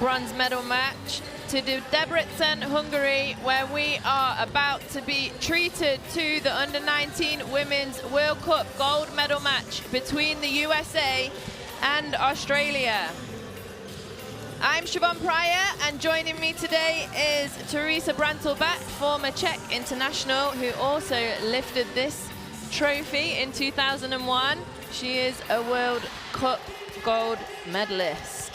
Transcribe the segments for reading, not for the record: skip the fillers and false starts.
bronze medal match to Debrecen, Hungary, where we are about to be treated to the Under-19 Women's World Cup gold medal match between the USA and Australia. I'm Siobhan Pryor, and joining me today is Teresa Brantelback, former Czech international, who also lifted this trophy in 2001. She is a World Cup gold medalist.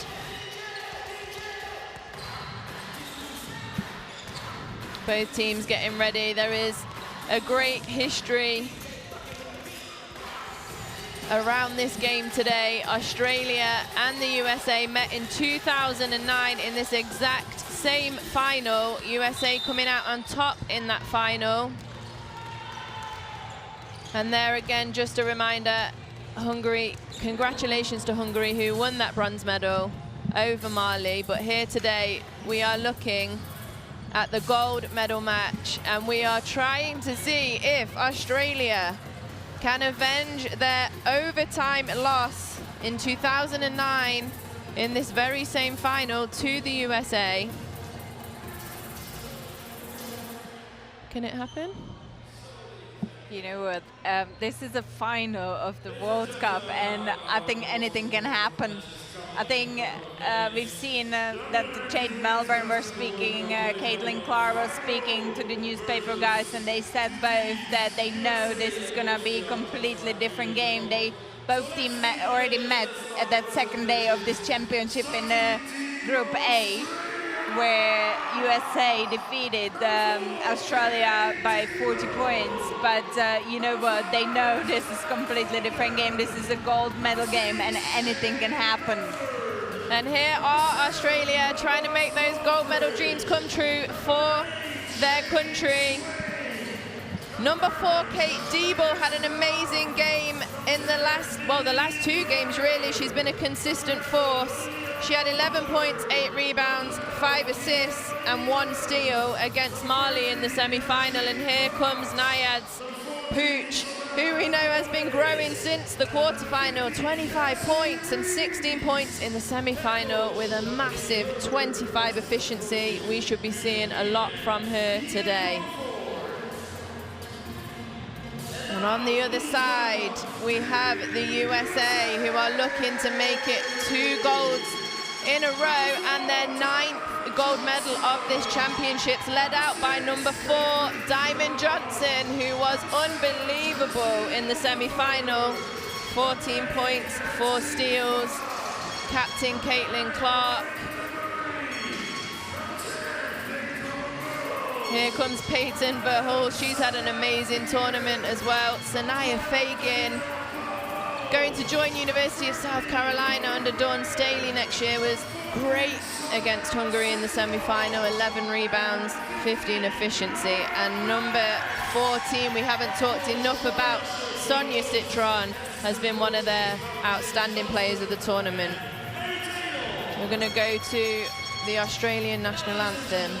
Both teams getting ready. There is a great history around this game today. Australia and the USA met in 2009 in this exact same final. USA coming out on top in that final. And there again, just a reminder, Hungary, congratulations to Hungary, who won that bronze medal over Mali. But here today, we are looking at the gold medal match, and we are trying to see if Australia can avenge their overtime loss in 2009 in this very same final to the USA. Can it happen? You know what, this is a final of the World Cup, and I think anything can happen. I think we've seen that Jade Melbourne were speaking, Caitlyn Clark was speaking to the newspaper guys, and they said both that they know this is going to be a completely different game. Both teams already met at that second day of this championship in Group A, where USA defeated Australia by 40 points. But you know what, they know this is a completely different game. This is a gold medal game, and anything can happen. And here are Australia trying to make those gold medal dreams come true for their country. Number 4, Kate Diebel, had an amazing game in the last two games really. She's been a consistent force. She had 11 points, 8 rebounds, 5 assists, and 1 steal against Mali in the semi-final. And here comes Nayaz Pooch, who we know has been growing since the quarterfinal. 25 points and 16 points in the semi-final with a massive 25 efficiency. We should be seeing a lot from her today. And on the other side, we have the USA, who are looking to make it 2 golds in a row and their 9th gold medal of this championships, led out by number 4, Diamond Johnson, who was unbelievable in the semi-final. 14 points, 4 steals. Captain Caitlyn Clark. Here comes Peyton Verhul. She's had an amazing tournament as well. Sanaya Fagan, going to join University of South Carolina under Dawn Staley next year, was great against Hungary in the semi-final. 11 rebounds, 15 efficiency. And number 14, we haven't talked enough about, Sonia Citron, has been one of their outstanding players of the tournament. We're going to go to the Australian national anthem.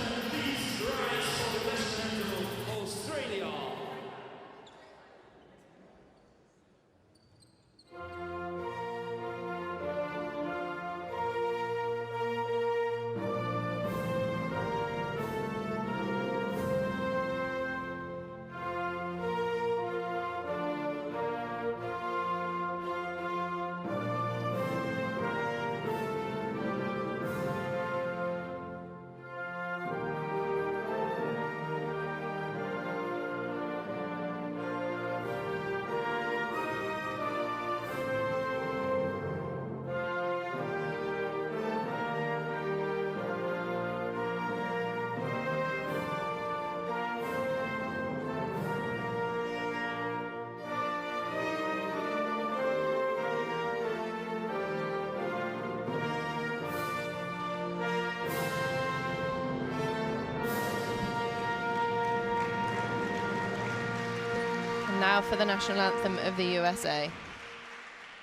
Now for the national anthem of the USA.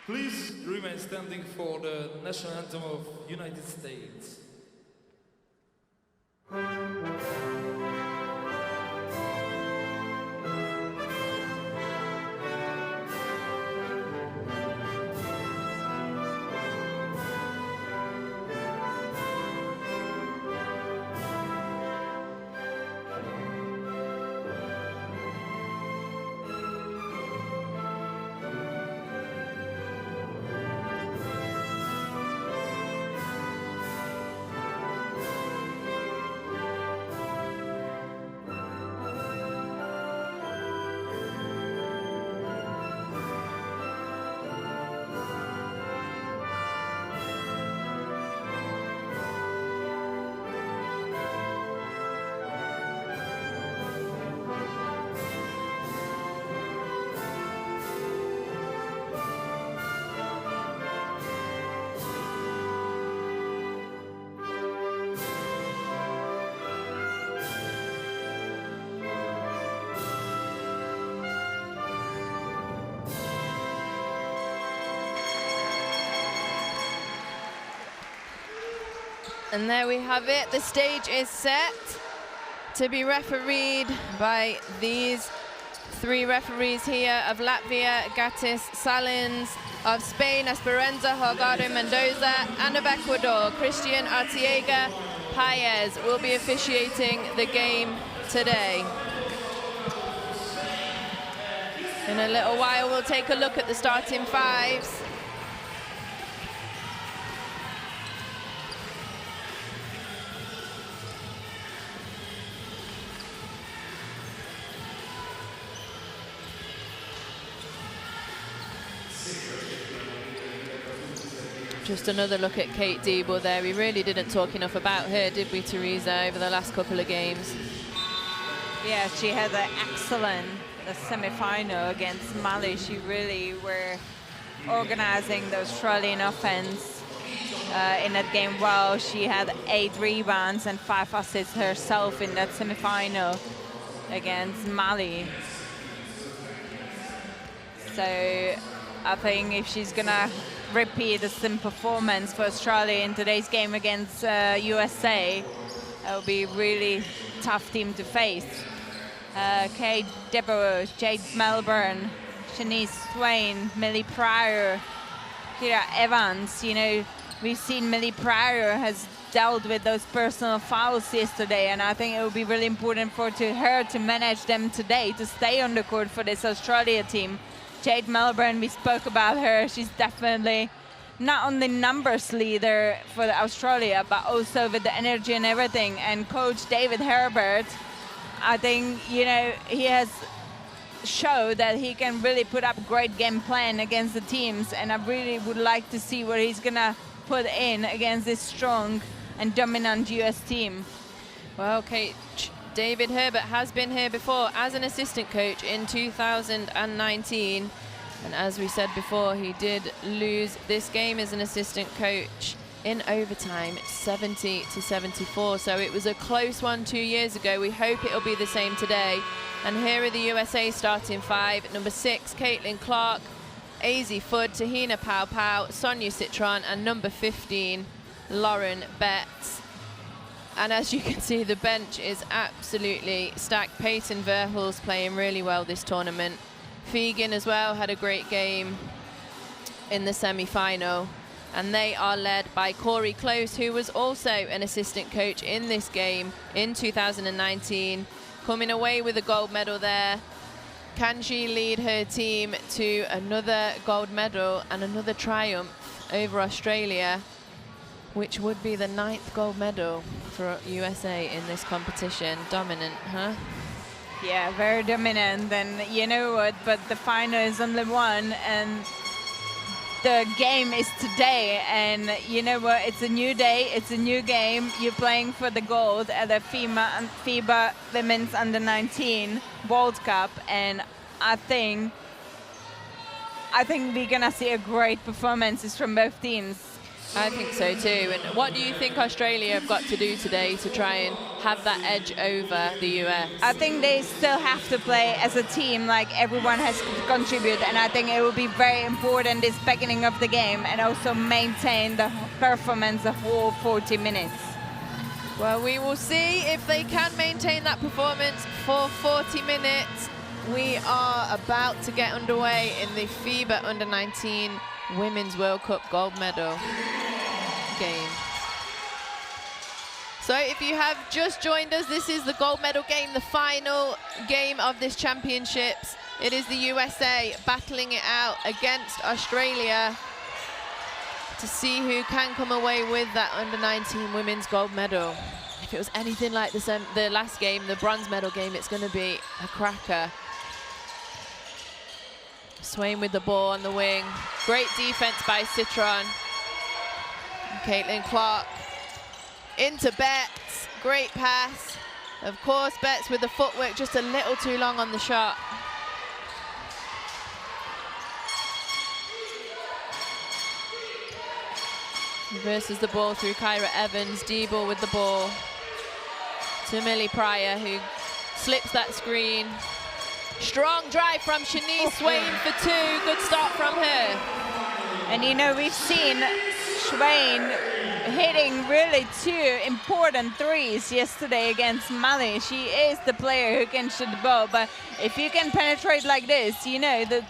Please remain standing for the national anthem of United States. And there we have it. The stage is set to be refereed by these 3 referees here of Latvia, Gatis Salins, of Spain, Esperanza Holgado Mendoza, and of Ecuador, Christian Artiega Paez will be officiating the game today. In a little while, we'll take a look at the starting 5s. Just another look at Kate Diebel there. We really didn't talk enough about her, did we, Teresa, over the last couple of games? Yeah, she had an excellent semi-final against Mali. She really were organizing the Australian offense in that game well. She had 8 rebounds and 5 assists herself in that semi-final against Mali. So I think if she's gonna repeat the same performance for Australia in today's game against USA, it will be a really tough team to face. Kate Deborah, Jade Melbourne, Shanice Swain, Millie Pryor, Kyra Evans. You know, we've seen Millie Pryor has dealt with those personal fouls yesterday, and I think it will be really important for her to manage them today, to stay on the court for this Australia team. Jade Melbourne, we spoke about her. She's definitely not only numbers leader for Australia, but also with the energy and everything. And Coach David Herbert, I think, you know, he has showed that he can really put up great game plan against the teams. And I really would like to see what he's gonna put in against this strong and dominant US team. Well, Kate, David Herbert has been here before as an assistant coach in 2019. And as we said before, he did lose this game as an assistant coach in overtime, 70-74. So it was a close one 2 years ago. We hope it'll be the same today. And here are the USA starting 5. Number 6, Caitlyn Clark, Azzi Fudd, Tahina Pau Pau, Sonia Citron, and number 15, Lauren Betts. And as you can see, the bench is absolutely stacked. Peyton Verhul's playing really well this tournament. Fegan as well had a great game in the semi-final. And they are led by Corey Close, who was also an assistant coach in this game in 2019, coming away with a gold medal there. Can she lead her team to another gold medal and another triumph over Australia, which would be the 9th gold medal for USA in this competition? Dominant, huh? Yeah, very dominant. And you know what, but the final is only one, and the game is today. And you know what, it's a new day, it's a new game. You're playing for the gold at the FIBA Women's Under-19 World Cup, and I think we're gonna see a great performances from both teams. I think so too. And what do you think Australia have got to do today to try and have that edge over the US? I think they still have to play as a team, like everyone has to contribute, and I think it will be very important this beginning of the game, and also maintain the performance of all 40 minutes. Well, we will see if they can maintain that performance for 40 minutes. We are about to get underway in the FIBA Under-19 Women's World Cup gold medal game. So if you have just joined us, this is the gold medal game, the final game of this championships. It is the USA battling it out against Australia to see who can come away with that Under-19 women's gold medal. If it was anything like the last game, the bronze medal game, it's going to be a cracker. Swain with the ball on the wing. Great defense by Citron. Caitlyn Clark into Betts. Great pass. Of course, Betts with the footwork just a little too long on the shot. Reverses the ball through Kyra Evans. Diebel with the ball to Millie Pryor, who slips that screen. Strong drive from Shanice Swain for 2. Good start from her. And you know, we've seen Swain hitting really 2 important threes yesterday against Mali. She is the player who can shoot the ball, but if you can penetrate like this, you know, the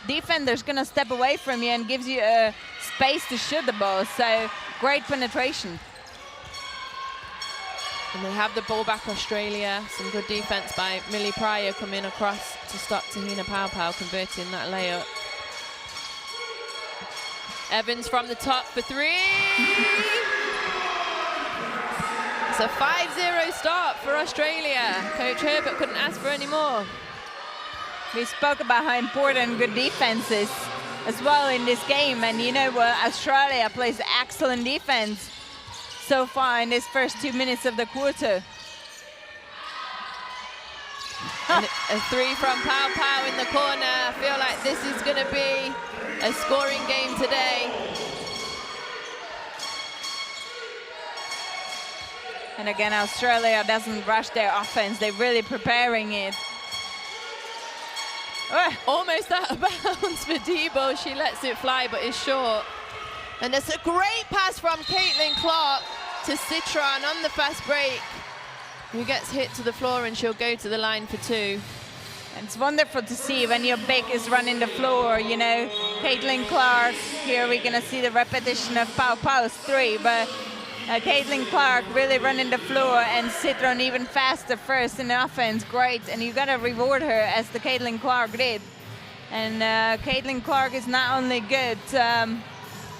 defender's gonna step away from you and gives you a space to shoot the ball, so great penetration. And they have the ball back, Australia. Some good defense by Millie Pryor coming across to stop Tahina Pau converting that layup. Evans from the top for 3. It's a 5-0 start for Australia. Coach Herbert couldn't ask for any more. We spoke about how important good defense is as well in this game, and you know what, Australia plays excellent defense so far in this first 2 minutes of the quarter. And a 3 from Pau in the corner. I feel like this is going to be a scoring game today. And again, Australia doesn't rush their offense. They're really preparing it. Almost out of bounds for Debo. She lets it fly, but it's short. And it's a great pass from Caitlyn Clark to Citron on the fast break, who gets hit to the floor, and she'll go to the line for 2. And it's wonderful to see when your big is running the floor, you know. Caitlyn Clark, here we're gonna see the repetition of Pau's 3, but Caitlyn Clark really running the floor, and Citron even faster first in the offense, great. And you gotta reward her as the Caitlyn Clark did. And Caitlyn Clark is not only good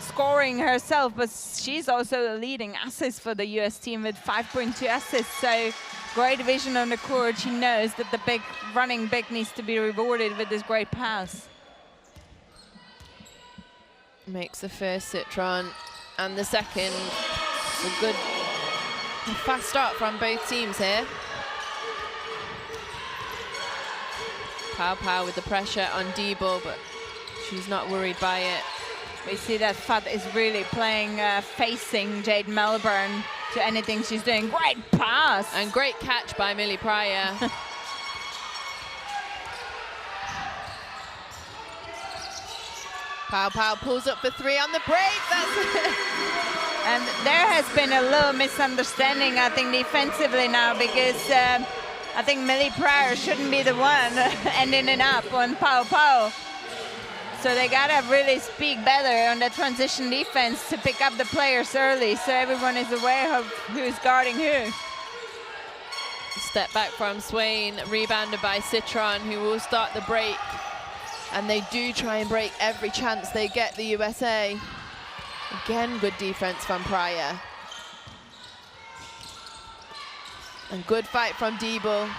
scoring herself, but she's also a leading assist for the US team with 5.2 assists. So great vision on the court. She knows that the big running big needs to be rewarded with this great pass. Makes the first Citron and the second. A good fast start from both teams here. Pau with the pressure on Debo, but she's not worried by it. We see that Fat is really playing, facing Jade Melbourne to anything she's doing. Great pass! And great catch by Millie Pryor. Pau pulls up for 3 on the break. That's it. And there has been a little misunderstanding, I think, defensively now, because I think Millie Pryor shouldn't be the one ending it up on Pau. So they gotta really speak better on the transition defense to pick up the players early, so everyone is aware of who's guarding who. Step back from Swain, rebounded by Citron, who will start the break. And they do try and break every chance they get, the USA. Again, good defense from Pryor. And good fight from Debo.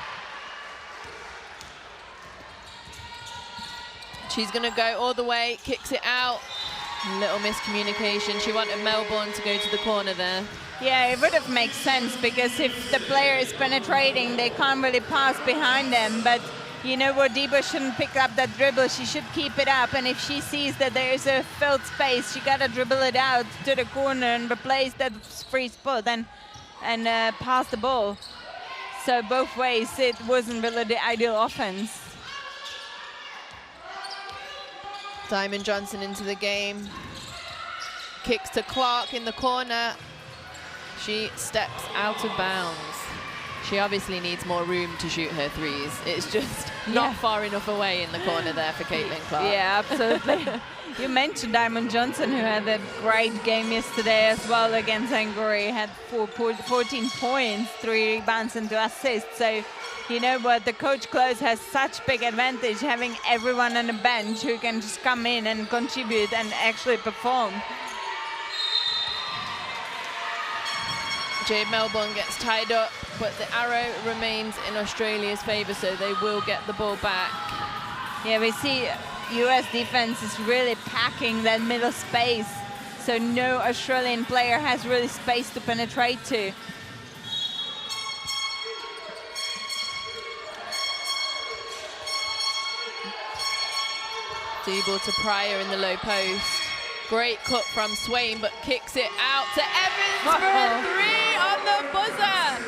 She's gonna go all the way, kicks it out. A little miscommunication. She wanted Melbourne to go to the corner there. Yeah, it would have made sense, because if the player is penetrating, they can't really pass behind them. But you know what, Debo shouldn't pick up that dribble. She should keep it up, and if she sees that there's a filled space, she gotta dribble it out to the corner and replace that free spot and pass the ball. So both ways, it wasn't really the ideal offense. Diamond Johnson into the game. Kicks to Clark in the corner. She steps out of bounds. She obviously needs more room to shoot her threes. It's just not far enough away in the corner there for Caitlyn Clark. Yeah, absolutely. You mentioned Diamond Johnson, who had a great game yesterday as well against Hungary. Had 14 points, 3 rebounds and 2 assists. So you know what, the coach Close has such big advantage having everyone on the bench who can just come in and contribute and actually perform. Jade Melbourne gets tied up, but the arrow remains in Australia's favour, so they will get the ball back. Yeah, we see US defense is really packing that middle space, so no Australian player has really space to penetrate to. Debo to Pryor in the low post. Great cut from Swain, but kicks it out to Evans for a 3 on the buzzer.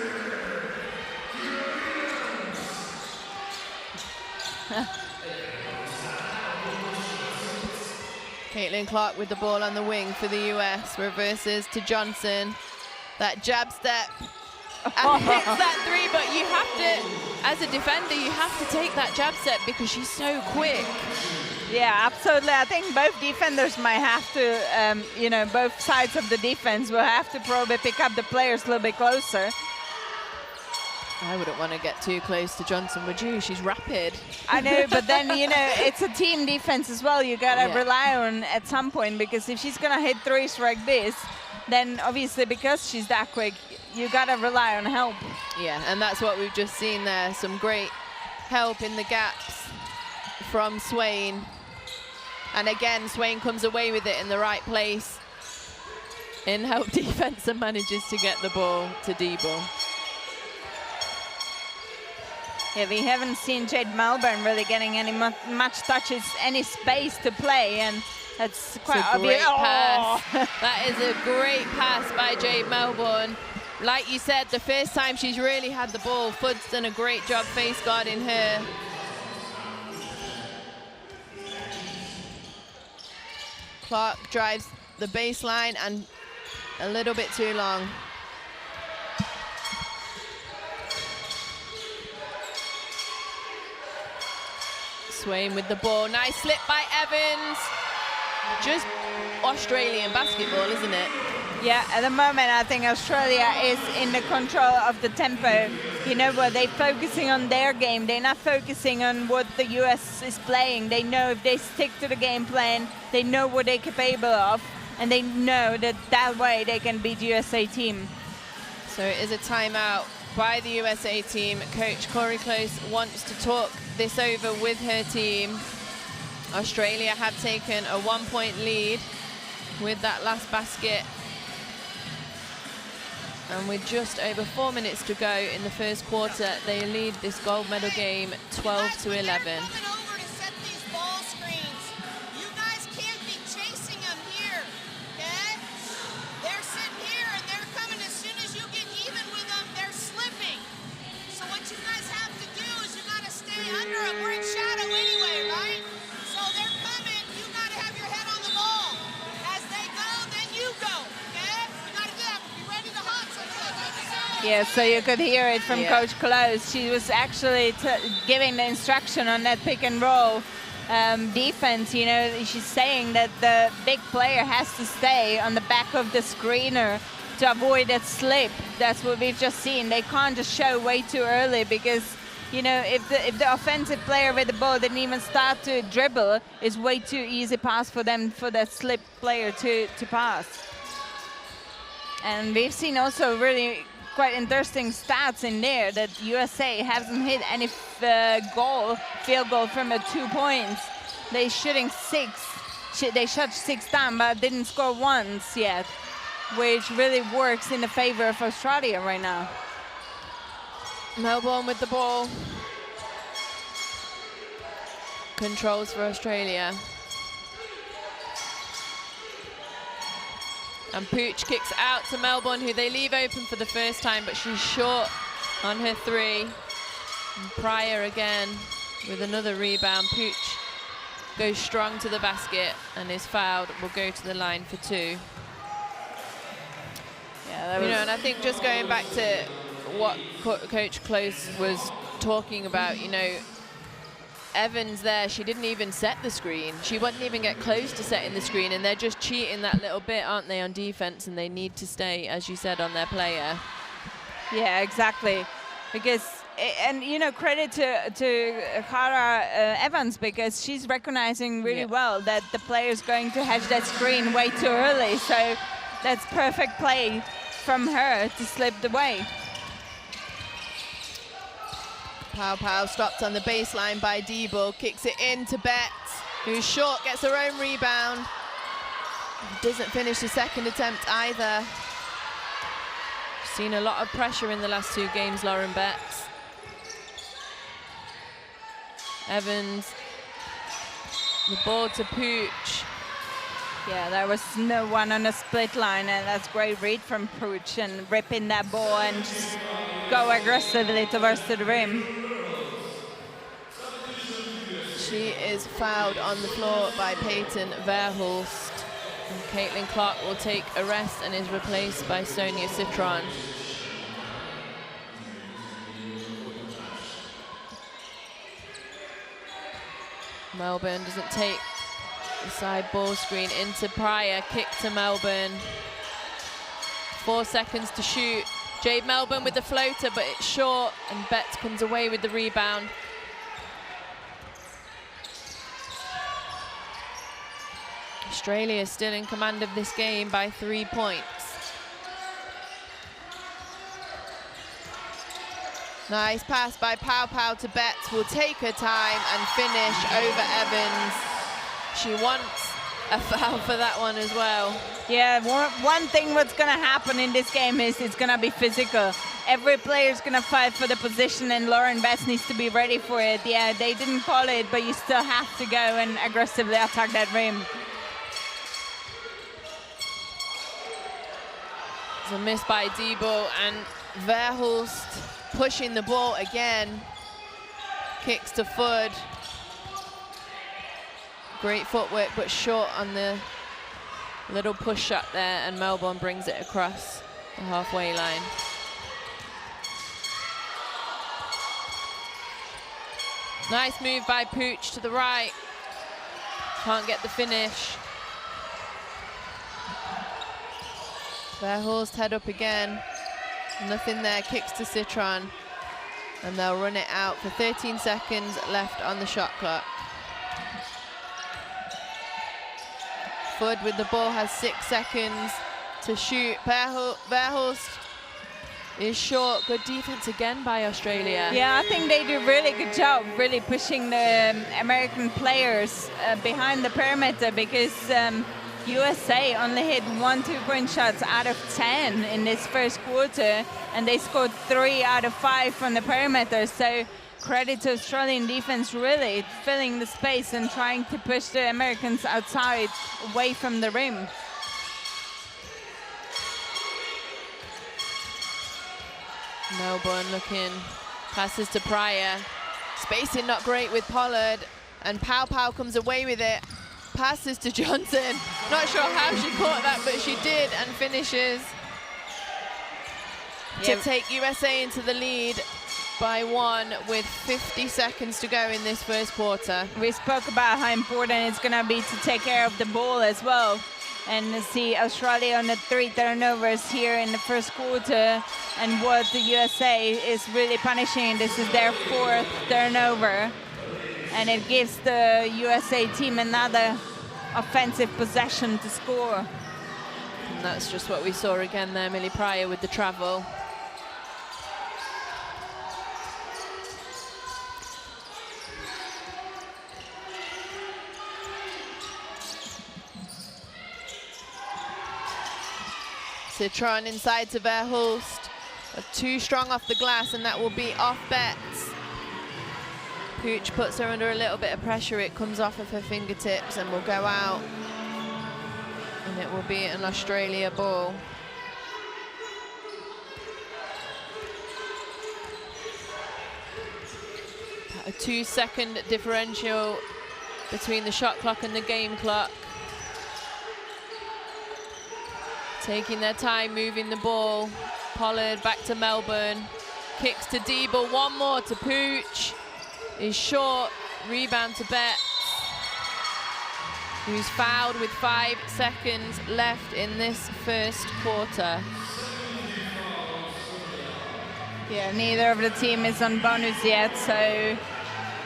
Caitlyn Clark with the ball on the wing for the US, reverses to Johnson. That jab step, and hits that three, but you have to, as a defender, you have to take that jab step because she's so quick. Yeah, absolutely. I think both defenders might have to, you know, both sides of the defense will have to probably pick up the players a little bit closer. I wouldn't want to get too close to Johnson, would you? She's rapid. I know, but then, you know, it's a team defense as well. You got to rely on at some point, because if she's going to hit threes like this, then obviously because she's that quick, you got to rely on help. Yeah, and that's what we've just seen there. Some great help in the gaps from Swain. And again, Swain comes away with it in the right place in help defense and manages to get the ball to Debo. Yeah, we haven't seen Jade Melbourne really getting any much touches, any space to play, and that's quite obvious. Pass. That is a great pass by Jade Melbourne. Like you said, the first time she's really had the ball, Fudd's done a great job face guarding her. Clark drives the baseline and a little bit too long. Swain with the ball. Nice slip by Evans. Just Australian basketball, isn't it? Yeah, at the moment, I think Australia is in the control of the tempo. You know what, they're focusing on their game. They're not focusing on what the US is playing. They know if they stick to the game plan, they know what they're capable of, and they know that that way they can beat the USA team. So it is a timeout by the USA team. Coach Corey Close wants to talk this over with her team. Australia have taken a 1-point lead with that last basket. And with just over 4 minutes to go in the first quarter, they lead this gold medal game 12-11. Yeah, so you could hear it from Coach Close. She was actually giving the instruction on that pick and roll defense. You know, she's saying that the big player has to stay on the back of the screener to avoid that slip. That's what we've just seen. They can't just show way too early, because, you know, if the offensive player with the ball didn't even start to dribble, it's way too easy pass for them, for that slip player to pass. And we've seen also really quite interesting stats in there, that USA hasn't hit any field goal from 2 points. They're shooting 6. They shot 6 down, but didn't score once yet, which really works in the favor of Australia right now. Melbourne with the ball. Controls for Australia. And Pooch kicks out to Melbourne, who they leave open for the first time, but she's short on her three. And Pryor again with another rebound. Pooch goes strong to the basket and is fouled. Will go to the line for 2. Yeah, you know, and I think just going back to what Coach Close was talking about, you know, Evans there, she didn't even set the screen. She wouldn't even get close to setting the screen, and they're just cheating that little bit, aren't they, on defense, and they need to stay, as you said, on their player. Yeah, exactly. Because, and you know, credit to Kyra Evans, because she's recognizing really well that the player is going to hedge that screen way too early. So that's perfect play from her to slip away. Pow stopped on the baseline by Debo, kicks it in to Betts, who's short, gets her own rebound. Doesn't finish the second attempt either. Seen a lot of pressure in the last 2 games, Lauren Betts. Evans, the ball to Pooch. Yeah, there was no one on the split line, and that's great read from Pooch, and ripping that ball and just go aggressively towards the rim. She is fouled on the floor by Peyton Verhulst. And Caitlyn Clark will take a rest and is replaced by Sonia Citron. Melbourne doesn't take the side ball screen into Pryor. Kick to Melbourne. 4 seconds to shoot. Jade Melbourne with the floater, but it's short, and Betts comes away with the rebound. Australia still in command of this game by 3 points. Nice pass by Pow Pow to Betts. Will take her time and finish over Evans. She wants a foul for that one as well. Yeah, one thing what's going to happen in this game is it's going to be physical. Every player is going to fight for the position, and Lauren Betts needs to be ready for it. Yeah, they didn't call it, but you still have to go and aggressively attack that rim. It's a miss by Debo, and Verhulst pushing the ball again. Kicks to Foot. Great footwork, but short on the little push shot there, and Melbourne brings it across the halfway line. Nice move by Pooch to the right. Can't get the finish. Verhulst head up again. Nothing there, kicks to Citron. And they'll run it out for 13 seconds left on the shot clock. Foot with the ball has 6 seconds to shoot. Verhulst is short. Good defense again by Australia. Yeah, I think they do a really good job, really pushing the American players behind the perimeter, because USA only hit 1 2-point shots out of 10 in this first quarter, and they scored 3 out of 5 from the perimeter. So credit to Australian defense really filling the space and trying to push the Americans outside, away from the rim. Melbourne looking, passes to Pryor. Spacing not great with Pollard, and Pow Pow comes away with it. Passes to Johnson. Not sure how she caught that, but she did, and finishes to take USA into the lead by 1 with 50 seconds to go in this first quarter. We spoke about how important it's going to be to take care of the ball as well, and see Australia on the 3 turnovers here in the first quarter, and what the USA is really punishing. This is their 4th turnover, and it gives the USA team another offensive possession to score. And that's just what we saw again there, Millie Pryor with the travel. Citron inside to Verhulst. Too strong off the glass, and that will be off Betts. Pooch puts her under a little bit of pressure. It comes off of her fingertips and will go out. And it will be an Australia ball. A 2-second differential between the shot clock and the game clock. Taking their time moving the ball. Pollard back to Melbourne. Kicks to Diebel, 1 more to Pooch. Is short, rebound to Betts, who's fouled with 5 seconds left in this first quarter. Yeah, neither of the team is on bonus yet, so,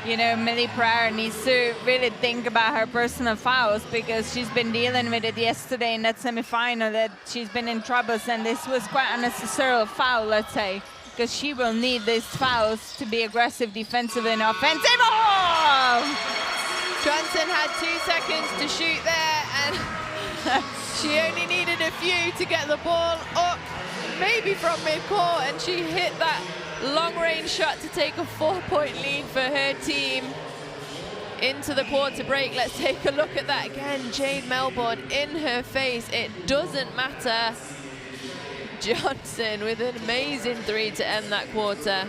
you know, Millie Pryor needs to really think about her personal fouls, because she's been dealing with it yesterday in that semifinal, that she's been in troubles, and this was quite unnecessary foul, let's say, because she will need these fouls to be aggressive defensively and offensive. Oh! Johnson had 2 seconds to shoot there, and she only needed a few to get the ball up, maybe from midcourt, and she hit that long-range shot to take a 4-point lead for her team into the quarter break. Let's take a look at that again. Jade Melbourne in her face. It doesn't matter. Johnson with an amazing 3 to end that quarter.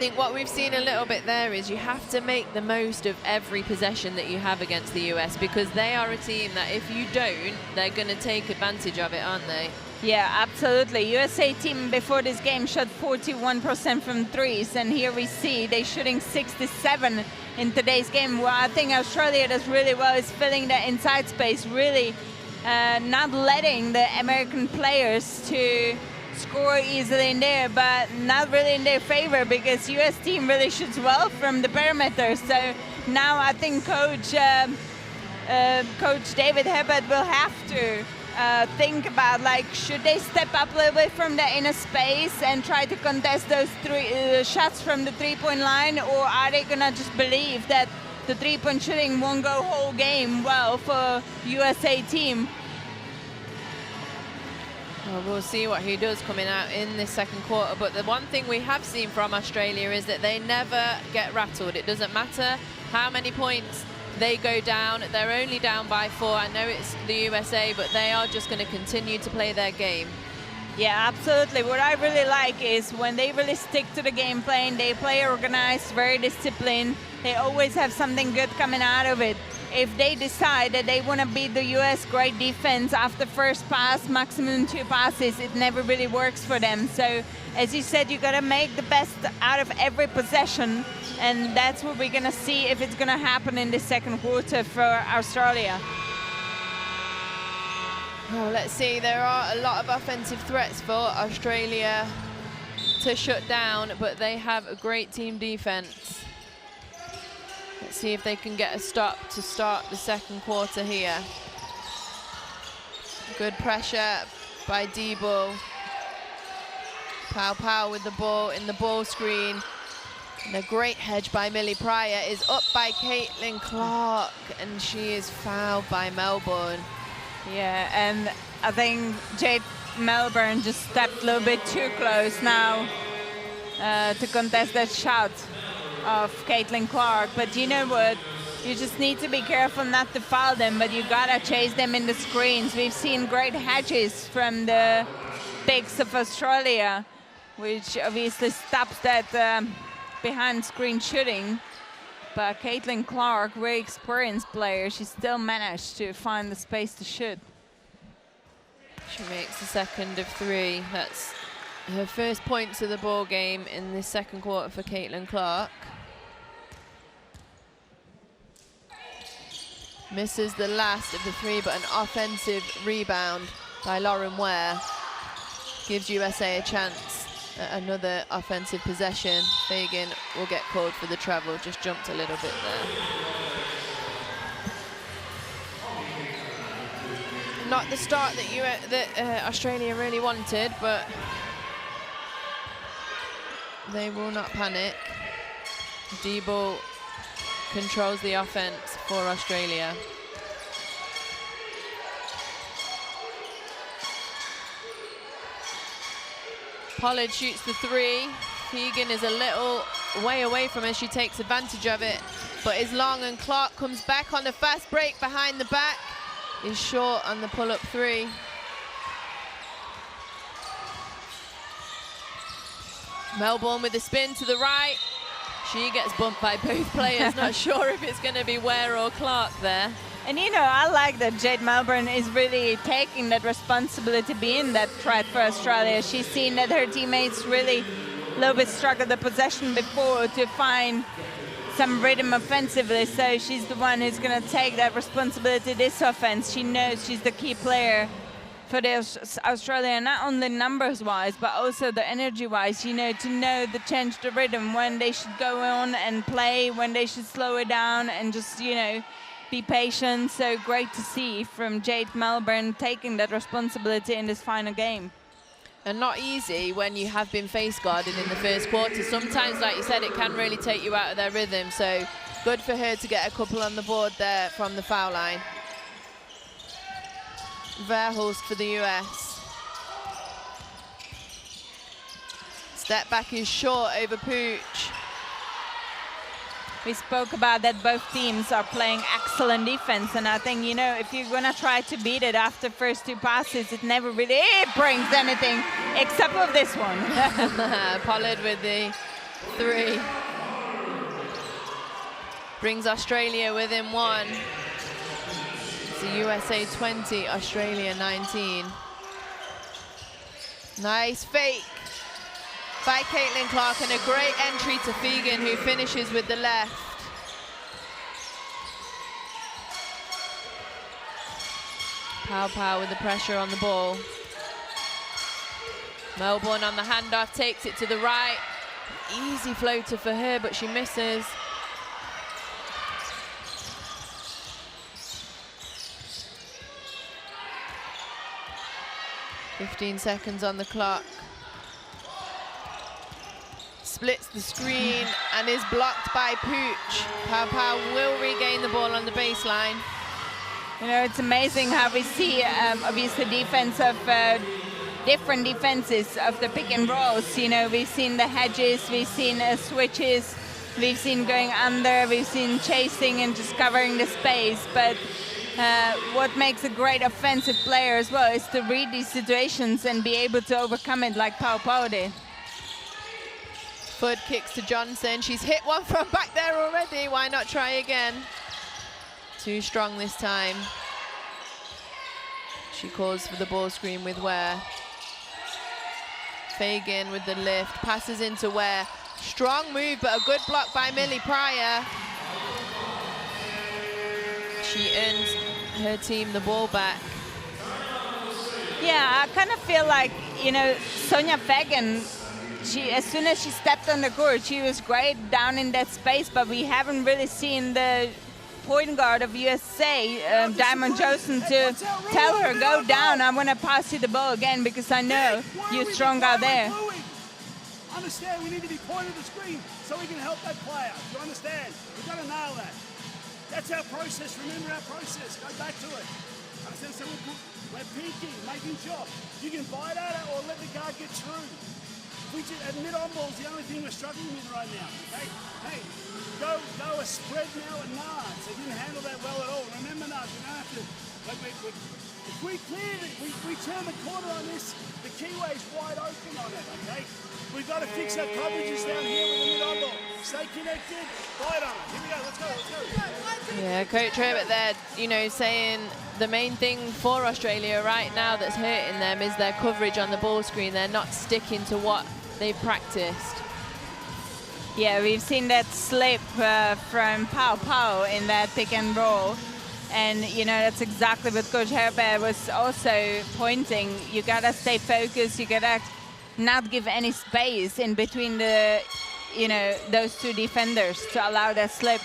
think what we've seen a little bit there is you have to make the most of every possession that you have against the US, because they are a team that if you don't, they're going to take advantage of it, aren't they? Yeah, absolutely. USA team before this game shot 41% from threes, and here we see they're shooting 67 in today's game. Well, I think Australia does really well is filling the inside space, really not letting the American players to score easily in there, but not really in their favor, because US team really shoots well from the perimeter. So now I think Coach David Hibbert will have to think about, like, should they step up a little bit from the inner space and try to contest those shots from the three-point line, or are they gonna just believe that the three-point shooting won't go whole game well for USA team? Well, we'll see what he does coming out in this second quarter, but the one thing we have seen from Australia is that they never get rattled. It doesn't matter how many points they go down. They're only down by 4. I know it's the USA, but they are just going to continue to play their game. Yeah, absolutely. What I really like is when they really stick to the game plan, they play organized, very disciplined. They always have something good coming out of it. If they decide that they want to beat the US great defense after first pass, maximum 2 passes, it never really works for them. So as you said, you got to make the best out of every possession, and that's what we're going to see if it's going to happen in the second quarter for Australia. Well, let's see. There are a lot of offensive threats for Australia to shut down, but they have a great team defense. Let's see if they can get a stop to start the second quarter here. Good pressure by D-Ball. Pow with the ball in the ball screen. And a great hedge by Millie Pryor is up by Caitlyn Clark, and she is fouled by Melbourne. Yeah, and I think Jade Melbourne just stepped a little bit too close now to contest that shot of Caitlyn Clark. But you know what? You just need to be careful not to foul them, but you gotta chase them in the screens. We've seen great hedges from the bigs of Australia, which obviously stops that behind screen shooting. But Caitlyn Clark, very experienced player, she still managed to find the space to shoot. She makes the second of 3. That's her first points of the ball game in this second quarter for Caitlyn Clark. Misses the last of the 3, but an offensive rebound by Lauren Ware gives USA a chance at another offensive possession. Fagan will get called for the travel, just jumped a little bit there. Not the start that Australia really wanted, but they will not panic. D-Ball controls the offense for Australia. Pollard shoots the 3. Fegan is a little way away from her. She takes advantage of it, but is long, and Clark comes back on the fast break behind the back. Is short on the pull-up 3. Melbourne with the spin to the right. She gets bumped by both players. Not sure if it's going to be Ware or Clark there. And you know, I like that Jade Melbourne is really taking that responsibility, being that threat for Australia. She's seen that her teammates really a little bit struggled the possession before to find some rhythm offensively, so she's the one who's going to take that responsibility this offense. She knows she's the key player for this Australia, not only numbers-wise, but also the energy-wise, you know, to know to change the rhythm, when they should go on and play, when they should slow it down and just, you know, be patient. So great to see from Jade Melbourne taking that responsibility in this final game. And not easy when you have been face guarded in the first quarter. Sometimes, like you said, it can really take you out of their rhythm. So good for her to get a couple on the board there from the foul line. Verhulst for the US. Step back is short over Pooch. We spoke about that both teams are playing excellent defense, and I think, you know, if you're gonna try to beat it after first 2 passes, it never really brings anything except for this one. Pollard with the 3. Brings Australia within 1. It's the USA 20, Australia 19. Nice fake by Caitlyn Clark, and a great entry to Fegan, who finishes with the left. Pow with the pressure on the ball. Melbourne on the handoff, takes it to the right. Easy floater for her, but she misses. "15 seconds on the clock." Splits the screen and is blocked by Pooch. Pow will regain the ball on the baseline. You know, it's amazing how we see obviously defense of different defenses of the pick and rolls. You know, we've seen the hedges, we've seen switches, we've seen going under, we've seen chasing and just covering the space. But what makes a great offensive player as well is to read these situations and be able to overcome it like Pow did. Foot kicks to Johnson. She's hit one from back there already. Why not try again? Too strong this time. She calls for the ball screen with Ware. Fegan with the lift, passes into Ware. Strong move, but a good block by Millie Pryor. She earns her team the ball back. Yeah, I kind of feel like, you know, Sonia Fegan, as soon as she stepped on the court, she was great down in that space, but we haven't really seen the point guard of USA, Diamond Johnson, to tell her, go down, I want to pass you the ball again because I know you're strong out there. Understand, we need to be pointing the screen so we can help that player. You understand? We've got to nail that. That's our process. Remember our process. Go back to it. Understand? So we're peeking, making sure you can bite at it or let the guard get through. At mid-on ball is the only thing we're struggling with right now. Okay? Hey, go a spread now at Nars. They didn't handle that well at all. Remember, Nars, we don't have to. If we clear it, we turn the corner on this, the keyway's wide open on it. Okay? We've got to fix our coverages down here with the mid-on ball. Stay connected. Bite on it. Here we go. Let's go. Yeah, Coach Herbert there, you know, saying the main thing for Australia right now that's hurting them is their coverage on the ball screen. They're not sticking to what they've practiced. Yeah, we've seen that slip from Pow in that pick and roll. And, you know, that's exactly what Coach Herbert was also pointing. You got to stay focused. You got to not give any space in between the, you know, those two defenders to allow that slip.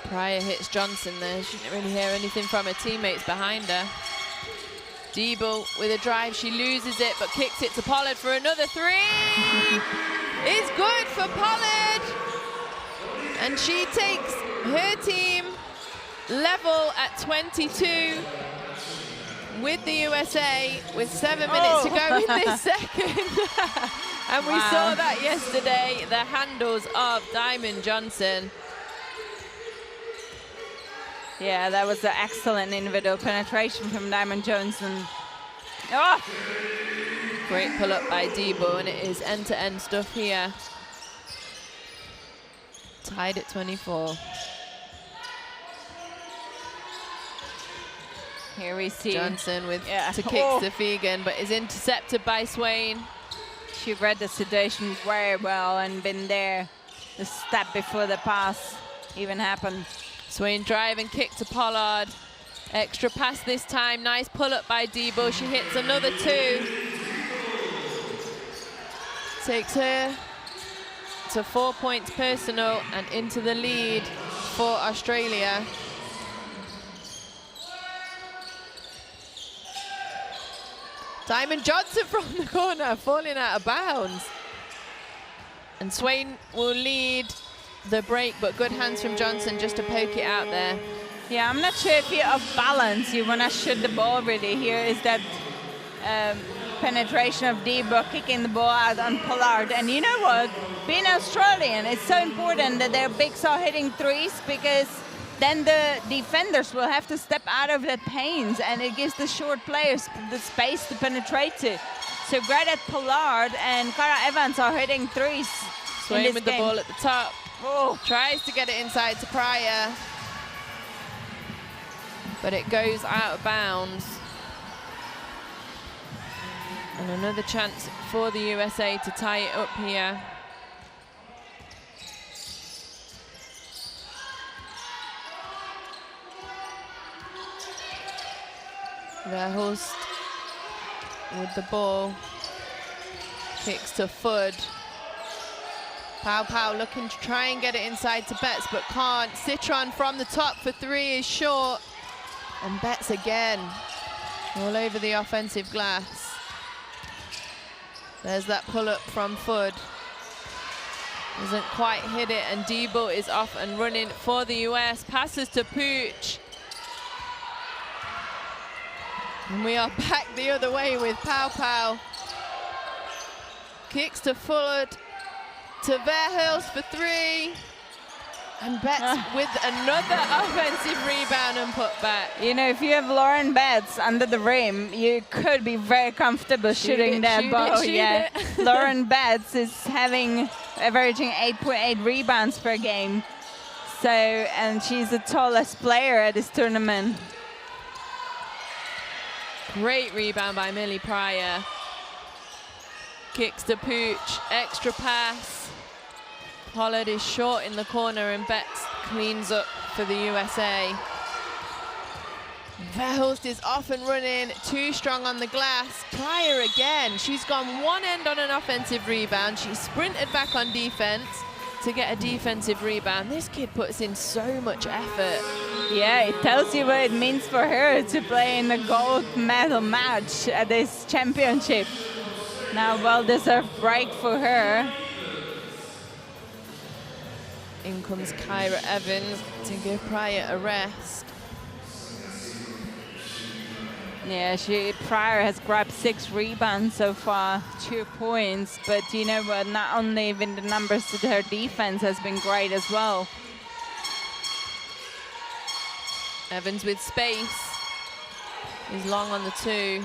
Pryor hits Johnson there. She didn't really hear anything from her teammates behind her. Debo with a drive, she loses it, but kicks it to Pollard for another 3. It's good for Pollard. And she takes her team level at 22 with the USA with 7 minutes to go in this second. And we saw that yesterday, the handles of Diamond Johnson. Yeah, that was an excellent individual penetration from Diamond Johnson. Oh! Great pull up by Debo, and it is end-to-end stuff here. Tied at 24. Here we see Johnson with to kick to Fegan, but is intercepted by Swain. She read the situation very well and been there the step before the pass even happened. Swain drive and kick to Pollard. Extra pass this time. Nice pull up by Debo. She hits another 2. Takes her to 4 points personal and into the lead for Australia. Diamond Johnson from the corner, falling out of bounds. And Swain will lead the break, but good hands from Johnson just to poke it out there. Yeah, I'm not sure if you're off balance. You want to shoot the ball really. Here is that penetration of Debo kicking the ball out on Pollard. And you know what? Being Australian, it's so important that their bigs are hitting threes, because then the defenders will have to step out of that paint, and it gives the short players the space to penetrate to. so great at Pollard, and Kyra Evans are hitting threes. Swaying with the ball at the top. Oh. Tries to get it inside to Pryor, but it goes out of bounds. And another chance for the USA to tie it up here. Verhulst with the ball. Kicks to Fudd. Pau looking to try and get it inside to Betts, but can't. Citron from the top for three is short. And Betts again, all over the offensive glass. There's that pull-up from Fudd. Doesn't quite hit it, and Diebel is off and running for the US. Passes to Pooch. And we are back the other way with Pau. Kicks to Fudd, to Verhulst for three. And Betts with another offensive rebound and put back. You know, if you have Lauren Betts under the rim, you could be very comfortable shooting that ball. Yeah, Lauren Betts is averaging 8.8 rebounds per game. So, and she's the tallest player at this tournament. Great rebound by Millie Pryor. Kicks to Pooch, extra pass. Pollard is short in the corner, and Betts cleans up for the USA. Verhulst is off and running, too strong on the glass. Pryor again, she's gone one end on an offensive rebound. She sprinted back on defense to get a defensive rebound. This kid puts in so much effort. Yeah, it tells you what it means for her to play in a gold medal match at this championship. Now, well-deserved break for her. In comes Kyra Evans to give Pryor a rest. Yeah, Pryor has grabbed 6 rebounds so far, 2 points. But you know what, not only even the numbers, her defense has been great as well. Evans with space. Is long on the 2.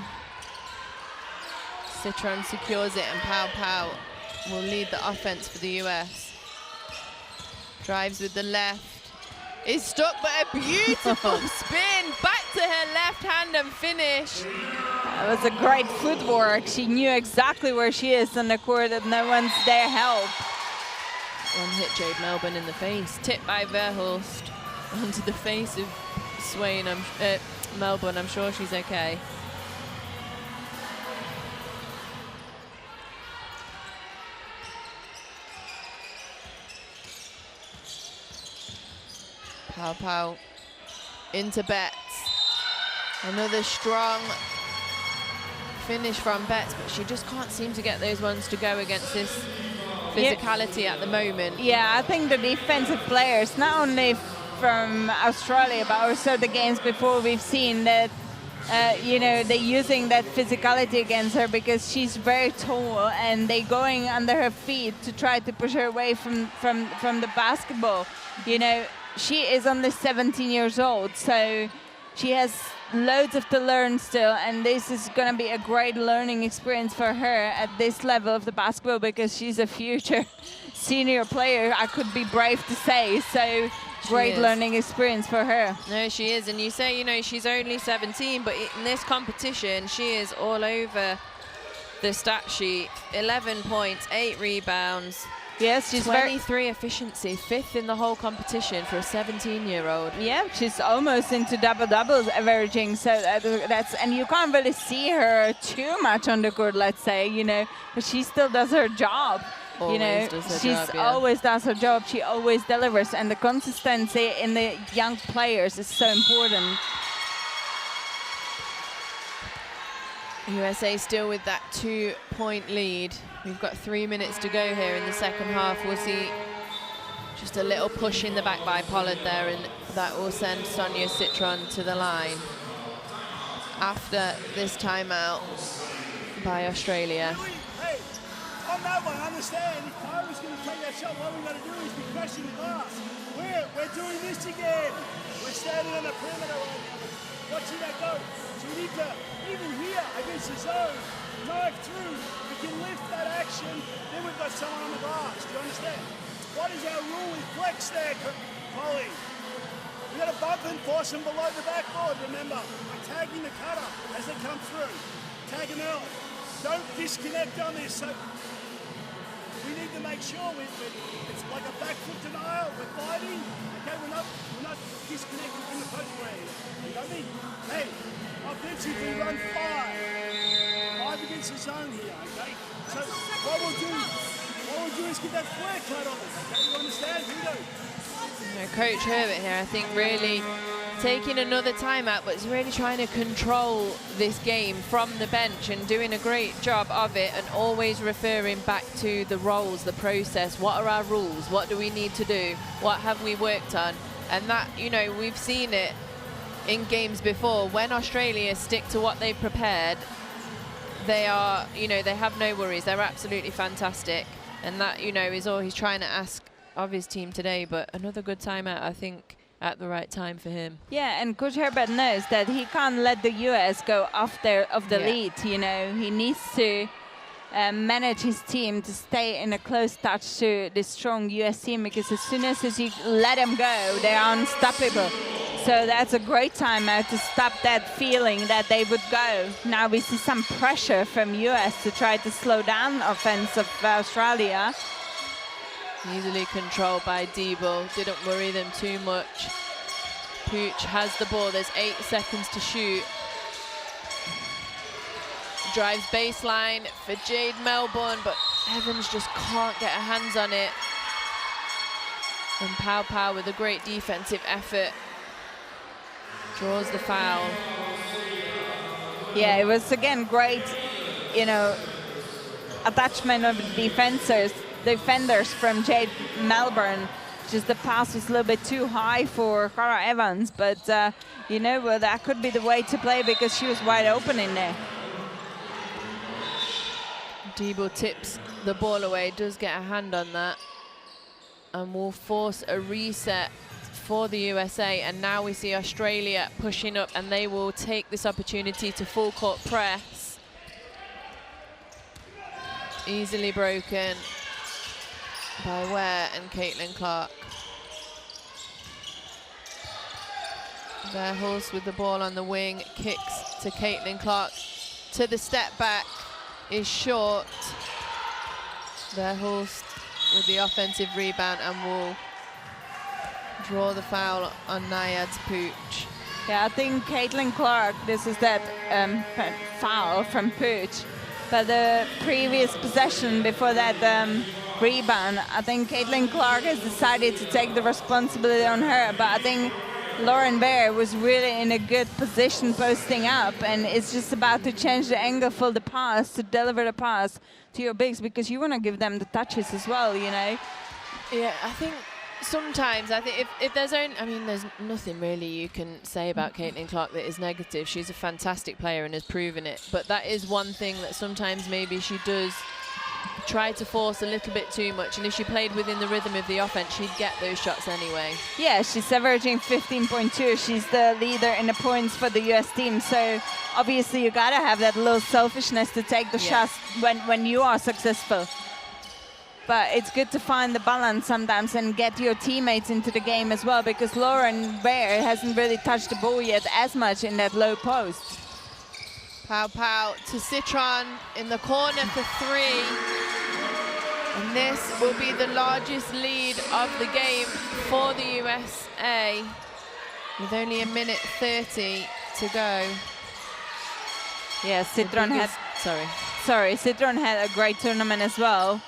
Citron secures it, and Pau will lead the offense for the US. Drives with the left. Is stuck, but a beautiful spin. Back to her left hand and finish. That was a great footwork. She knew exactly where she is on the court, and no one's there help. One hit Jade Melbourne in the face. Tipped by Verhulst onto the face of Swain. Melbourne, I'm sure she's okay. Pau into Betts. Another strong finish from Betts, but she just can't seem to get those ones to go against this physicality at the moment. Yeah, I think the defensive players, not only from Australia, but also the games before, we've seen that, you know, they're using that physicality against her because she's very tall, and they're going under her feet to try to push her away from the basketball. You know, she is only 17 years old, so she has loads to learn still, and this is going to be a great learning experience for her at this level of the basketball because she's a future senior player, I could be brave to say. So great learning experience for her. No, she is, and you say, you know, she's only 17, but in this competition, she is all over the stat sheet. 11 points, 8 rebounds. Yes, she's 23 efficiency, 5th in the whole competition for a 17-year-old. Yeah, she's almost into double-doubles averaging, so that's, and you can't really see her too much on the court, let's say, you know, but she still does her job. Always you know, does her she's job, yeah. always does her job. She always delivers, and the consistency in the young players is so important. USA still with that 2-point lead. We've got 3 minutes to go here in the second half. We'll see just a little push in the back by Pollard there, and that will send Sonia Citron to the line after this timeout by Australia. Hey, on that one, understand, if Kyra's going to take that shot, what we've got to do is be crashing the glass. We're doing this again. We're standing on the perimeter right now, watching that go. So we need to, even here against the zone, drive through, we can lift that action, then we've got someone on the glass. Do you understand? What is our rule? We flex there, Polly. We've got to bump and force them below the backboard, remember. We're tagging the cutter as they come through. Tag them early. Don't disconnect on this. So we need to make sure it's like a back foot denial. We're fighting. Okay, we're not disconnected from the post play. You know what I mean? Hey, offensively run 5 against the zone here, okay? So what we'll do is get that flare cut on it, okay? You understand? Here we go. Coach Herbert here, I think, really taking another timeout, but is really trying to control this game from the bench and doing a great job of it, and always referring back to the roles, the process. What are our rules? What do we need to do? What have we worked on? And that, you know, we've seen it in games before. When Australia stick to what they've prepared, they are, you know, they have no worries. They're absolutely fantastic. And that, you know, is all he's trying to ask of his team today. But another good timeout, I think, at the right time for him. Yeah, and Coach Herbert knows that he can't let the US go off the lead. You know, he needs to manage his team to stay in a close touch to the strong US team, because as soon as you let them go, they are unstoppable. So that's a great timeout to stop that feeling that they would go. Now we see some pressure from US to try to slow down offense of Australia. Easily controlled by Debo, didn't worry them too much. Pooch has the ball, there's 8 seconds to shoot. Drives baseline for Jade Melbourne, but Evans just can't get her hands on it. And Pow Pow with a great defensive effort draws the foul. Yeah, it was again great, you know, attachment of the defenders from Jade Melbourne. Just the pass was a little bit too high for Kyra Evans, but you know, well, that could be the way to play because she was wide open in there. Debo tips the ball away, does get a hand on that, and will force a reset for the USA. And now we see Australia pushing up, and they will take this opportunity to full court press. Easily broken by Ware and Caitlyn Clark. Verhulst with the ball on the wing, kicks to Caitlyn Clark. To the step back is short. Verhulst with the offensive rebound and will draw the foul on Nayad's Pooch. Yeah, I think Caitlyn Clark, this is that foul from Pooch. But the previous possession before that rebound, I think Caitlyn Clark has decided to take the responsibility on her. But I think Lauren Bear was really in a good position posting up, and it's just about to change the angle for the pass, to deliver the pass to your bigs, because you want to give them the touches as well, you know? Yeah, I think sometimes, if there's only, I mean, there's nothing really you can say about Caitlyn Clark that is negative. She's a fantastic player and has proven it. But that is one thing that sometimes maybe she does try to force a little bit too much. And if she played within the rhythm of the offense, she'd get those shots anyway. Yeah, she's averaging 15.2. She's the leader in the points for the US team. So obviously you gotta have that little selfishness to take the shots when you are successful. But it's good to find the balance sometimes and get your teammates into the game as well, because Lauren Bear hasn't really touched the ball yet as much in that low post. Pow Pow to Citron in the corner for 3. And this will be the largest lead of the game for the USA, with only 1:30 to go. Yeah, Citron had... Sorry, Citron had a great tournament as well.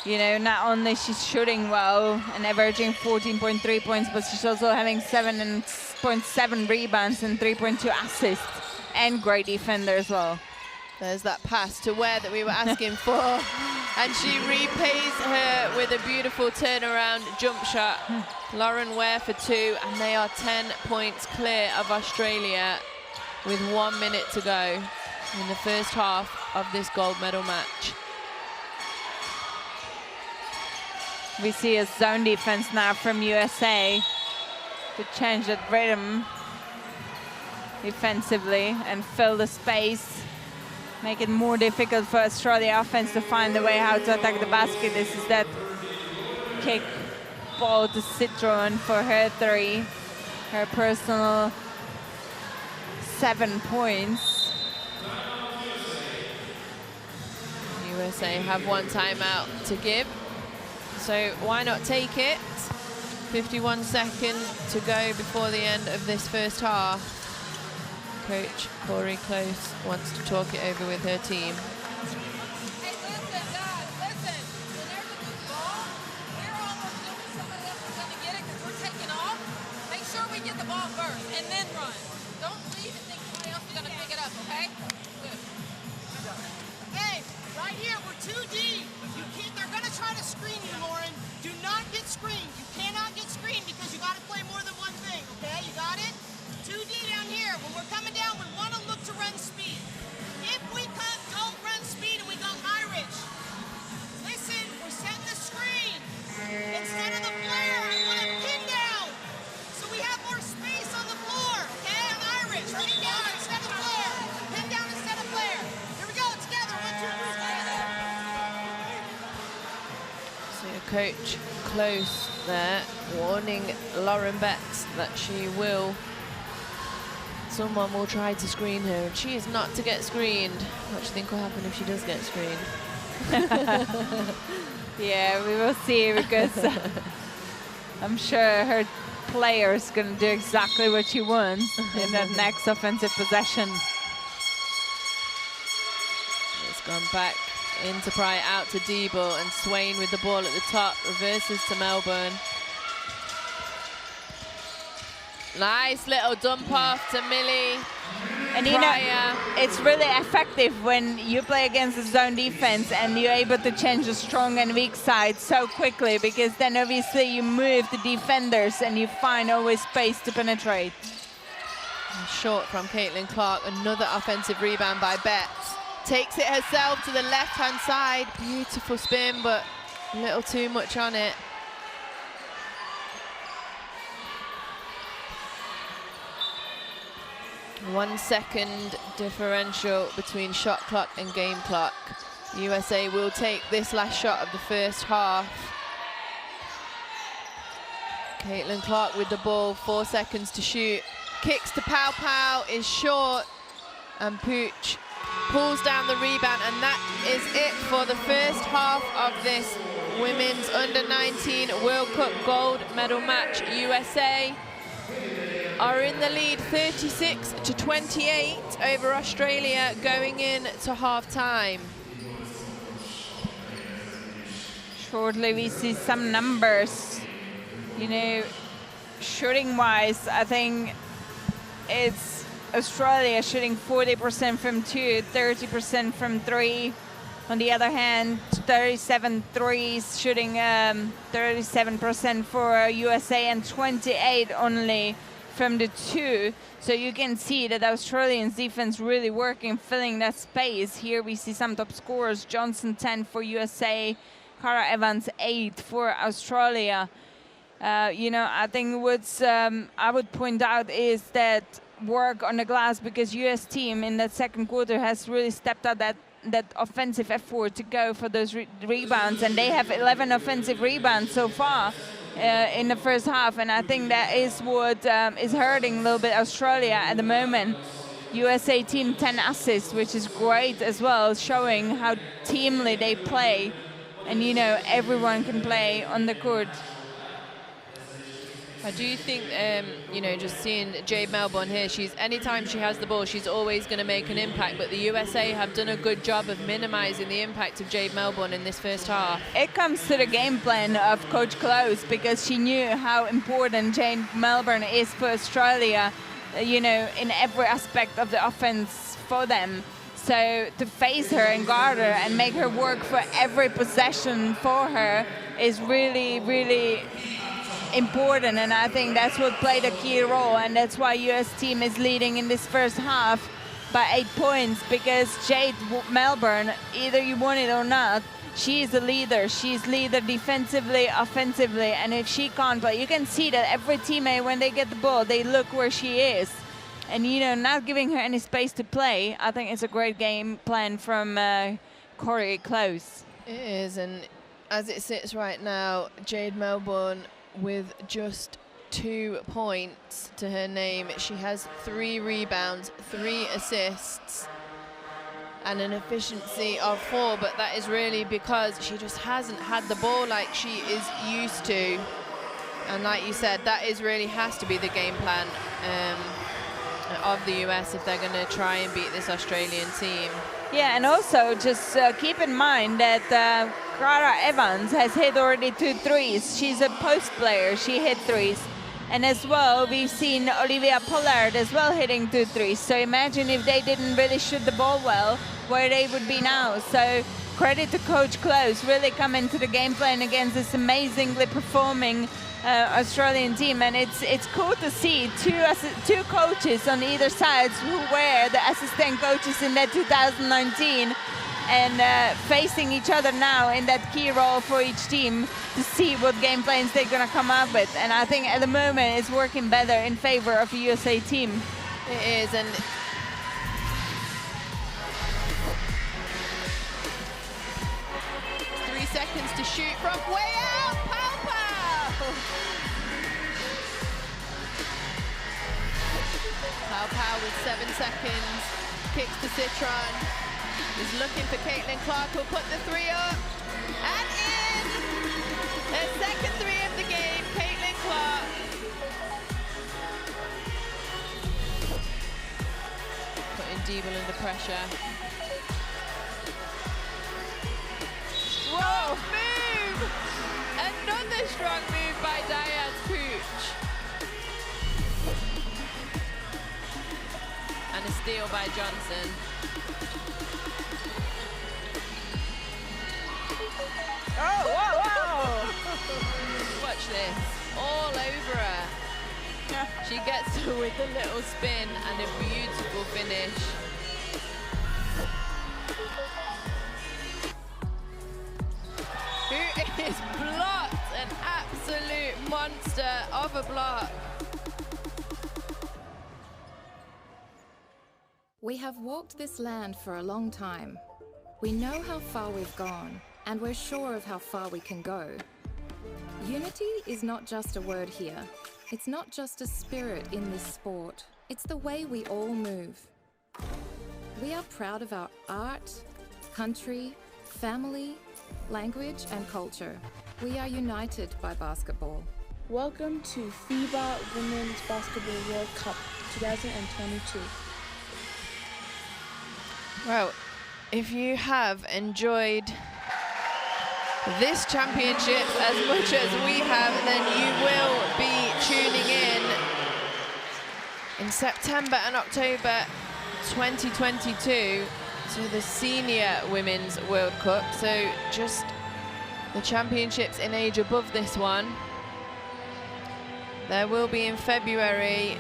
You know, not only she's shooting well and averaging 14.3 points, but she's also having 7.7 rebounds and 3.2 assists, and great defender as well. There's that pass to Ware that we were asking for, and she repays her with a beautiful turnaround jump shot. Lauren Ware for 2, and they are 10 points clear of Australia with 1 minute to go in the first half of this gold medal match. We see a zone defense now from USA to change that rhythm defensively and fill the space. make it more difficult for Australia offense to find the way how to attack the basket. This is that kick ball to Citron for her 3, her personal 7 points. USA have one timeout to give, so why not take it? 51 seconds to go before the end of this first half. Coach Corey Close wants to talk it over with her team. Hey, listen, guys, listen. When there's a good ball, we're almost doing somebody else is going to get it because we're taking off. Make sure we get the ball first and then run. Don't leave and think somebody else is going to pick it up, okay? Good. Hey, right here, we're 2D. They're going to try to screen you, Lauren. Do not get screened. You cannot get screened because you got to play more than one thing, okay? You got it? 2D down here. When we're coming down, we want to look to run speed. If we don't run speed and we go Irish, listen, we're setting the screen. Instead of the flare, I want to pin down. So we have more space on the floor, okay? On Irish, pin down instead of flare. Pin down instead of flare. Here we go, together. 1, 2, 3, So Coach Close there warning Lauren Betts that someone will try to screen her, and she is not to get screened. What do you think will happen if she does get screened? Yeah, we will see, because I'm sure her player is going to do exactly what she wants in that next offensive possession. It's gone back into Pryor, out to Diebel, and Swain with the ball at the top, reverses to Melbourne. Nice little dump off to Millie. And you know, it's really effective when you play against the zone defense and you're able to change the strong and weak side so quickly, because then obviously you move the defenders and you find always space to penetrate. Short from Caitlyn Clark, another offensive rebound by Betts. Takes it herself to the left-hand side. Beautiful spin, but a little too much on it. One second differential between shot clock and game clock. USA will take this last shot of the first half. Caitlyn Clark with the ball, 4 seconds to shoot. Kicks to Pow Pow, is short, and Pooch pulls down the rebound, and that is it for the first half of this Women's Under-19 World Cup gold medal match. USA are in the lead 36-28 over Australia going in to half-time. Shortly we see some numbers. You know, shooting-wise, I think it's Australia shooting 40% from 2, 30% from 3. On the other hand, 37 threes, shooting 37% for USA and 28 only from the 2. So you can see that Australians defense really working, filling that space. Here we see some top scorers. Johnson 10 for USA, Kyra Evans 8 for Australia. You know, I think what's I would point out is that work on the glass, because US team in that second quarter has really stepped up that offensive effort to go for those rebounds, and they have 11 offensive rebounds so far in the first half, and I think that is what is hurting a little bit Australia at the moment. USA team 10 assists, which is great as well, showing how teamly they play, and you know, everyone can play on the court. I do think, you know, just seeing Jade Melbourne here, anytime she has the ball, she's always going to make an impact. But the USA have done a good job of minimizing the impact of Jade Melbourne in this first half. It comes to the game plan of Coach Close, because she knew how important Jade Melbourne is for Australia, you know, in every aspect of the offense for them. So to face her and guard her and make her work for every possession for her is really, really important, and I think that's what played a key role, and that's why US team is leading in this first half by 8 points, because Jade Melbourne, either you want it or not, she is a leader. She's leader defensively, offensively, and if she can't play, you can see that every teammate, when they get the ball, they look where she is. and not giving her any space to play. I think it's a great game plan from Kyra Close. It is, and as it sits right now, Jade Melbourne with just 2 points to her name. She has 3 rebounds, 3 assists, and an efficiency of 4, but that is really because she just hasn't had the ball like she is used to. And like you said, that has to be the game plan of the US if they're going to try and beat this Australian team. Yeah, and also just keep in mind that Kyra Evans has hit already 2 threes. She's a post player, she hit 3s. And as well, we've seen Olivia Pollard as well hitting 2 threes. So imagine if they didn't really shoot the ball well, where they would be now. So credit to Coach Close, really coming to the game plan against this amazingly performing Australian team. And it's cool to see two coaches on either side who were the assistant coaches in that 2019 and facing each other now in that key role for each team to see what game plans they're going to come up with. And I think at the moment it's working better in favor of the USA team. It is, and seconds to shoot from way out. Pow with 7 seconds. Kicks to Citron. Is looking for Caitlyn Clark, who'll put the 3 up. And in! Her second 3 of the game, Caitlyn Clark. Putting Diebel under pressure. Whoa, move! Another strong move by Diaz Pooch. And a steal by Johnson. Oh, wow! Watch this, all over her. She gets her with a little spin and a beautiful finish. Who is blocked, an absolute monster of a block. We have walked this land for a long time. We know how far we've gone, and we're sure of how far we can go. Unity is not just a word here. It's not just a spirit in this sport. It's the way we all move. We are proud of our art, country, family, language, and culture. We are united by basketball. Welcome to FIBA Women's Basketball World Cup 2022. Well, if you have enjoyed this championship as much as we have, then you will be tuning in September and October 2022 to the Senior Women's World Cup. So just the championships in age above this one. There will be in February